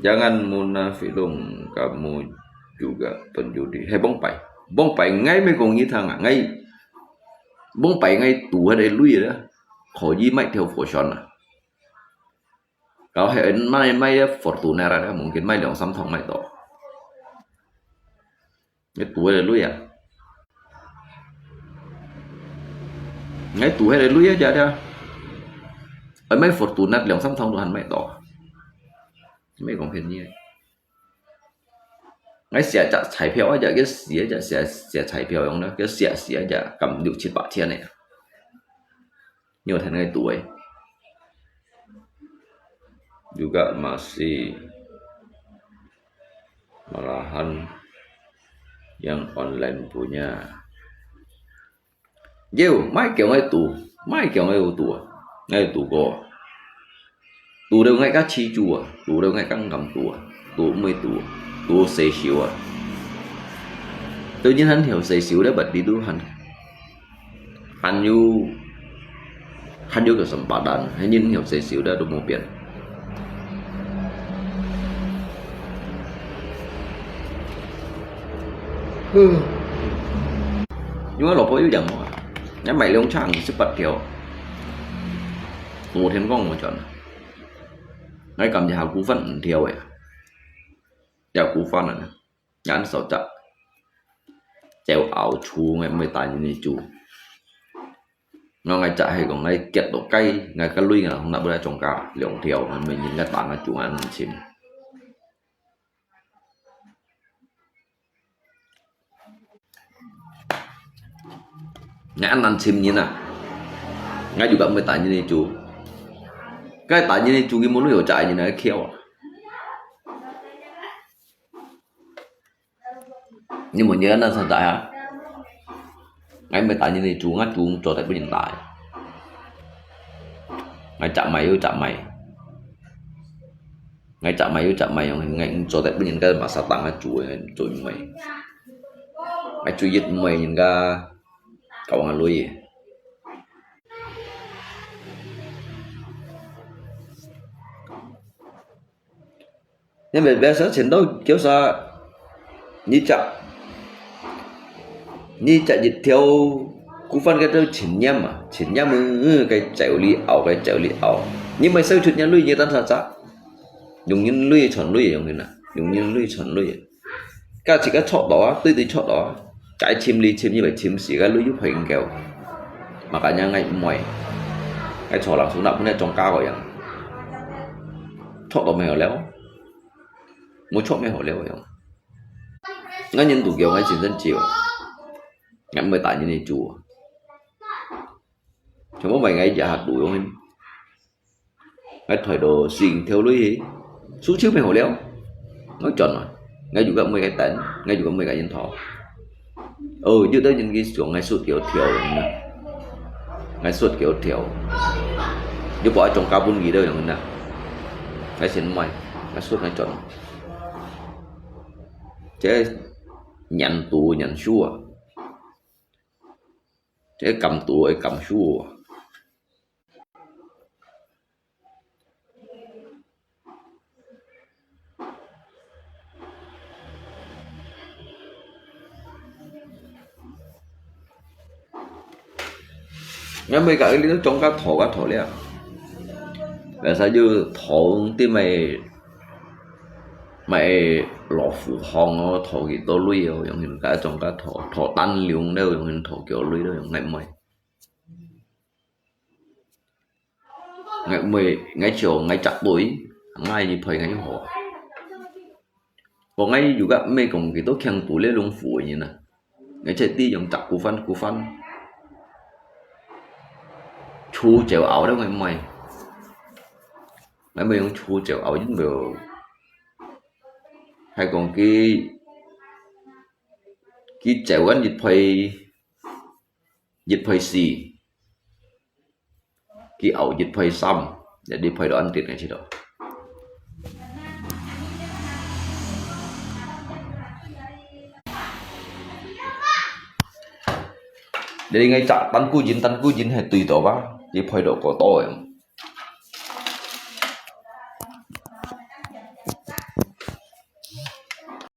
jangan munafilum kamu juga penjudi. Hey bong pai ngay mấy con như thằng à ngay bong pai ngay tù ở đây lui đó khỏi gì mày theo fortune à kalau hệ may fortuna ra đó mungkin may lòng samthong may to ngay tù ở đây lui à ngay tù ở đây lui á chả đó ở mấy fortuna lòng samthong đồ hành may to mấy con phiền như ngay xẻ chặt彩票aja cái xẻ chặt xẻ彩票yang đó cái xẻ aja cầm 6-7 千này nhiều thành ngay tuổi juga masih malahan yang online punya nhiều mai kiểu ngay tù tù đều ngay các chi chùa tù đều ngay các ngầm tù mới tù xế xíu tự nhiên hắn hiểu xế xíu đấy bật đi tu hắn như kesempatan hắn nhìn hiểu xế xíu đã được một biển nhưng mà lộc có yếu chẳng mà nhắm mày lông chẳng sẽ bật kiểu một thiên con một trận ngay cầm nhà cú phân thiểu ấy nhà cú phân này nhãn sầu chặt treo ảo chú ngày mới tài như chú nó ngày chạy hay còn ngày kiệt độ cây ngày cái lui là không đã bữa trồng cả liều thiểu mình nhìn cái bạn là chú ăn chim nhãn ăn chim như nào ngay juga mới tài như chú cái tại như chú cái muốn hiểu chạy như này khéo nhưng mà nhớ là sao chạy hả ngay mới tại như này chú ngắt chú cho tại bên hiện tại ngay chạm mày ngay chạm mày ngay cho tại bên hiện cái mà sao tăng chú ngay chú mày ngay chú giết mày nhìn ra cậu hàng lui nhưng mà bây giờ chiến đấu kiểu sao như chạy dịch theo cú phân cái đâu chỉnh nhâm cái chạy li ảo nhưng mà sao chuyện nhà lui như tan sao dùng như lui chuẩn lui giống như nào dùng như lui chuẩn lui cái chỉ cái chọn đó tươi chọn đó cái chim như vậy chim xì cái lui giúp hình kiểu mà cả nhà ngay mày cái chọn làm xuống nằm cái trong cao rồi chọn đó mày ở léo một chỗ mày hỏi leo không ngay nhân tụ kiểu ngay chỉ dân chiều ngay mới tại như này chùa chúng có mày ngay giả hạt đuổi không ngay thời đồ xình theo lối xuống trước mày hỏi leo nói chuẩn rồi ngay juga mày cái tấn ngay juga mày cái nhân thọ như tới những cái xuống ngay suốt kiểu thiểu ngay suốt kiểu thiểu như bỏ trong cao bún gì đâuอย่างนั้นนะngay xin mày ngay suốt ngay chuẩn chế nhận tù nhận xua chế cầm tù ấy cầm xua nhưng mấy cái nó trong các thổ đấy à là sao như thổ tim mày lọ phụ hòn nó thổ gì tôi lui rồi giống như cái trong cái thổ tan liều đâu giống như thổ kiểu lui đâu ngày mày ngày chiều ngày chặt tuổi ngày gì phải ngày họ còn ngày juga mày còn cái tôi khen tuổi lên lông phủ như này ngày chạy ti giống chặt cú phân chu chèo ảo đó ngày mày không chu chèo ảo dính vào hay còn cái chèo gắn dịch phơi xì cái ảo dịch phơi xăm để đi phơi đồ ăn thịt này chứ đâu để ngay chặt tan cu dính hay tùy tổ ba đi phơi đồ có to em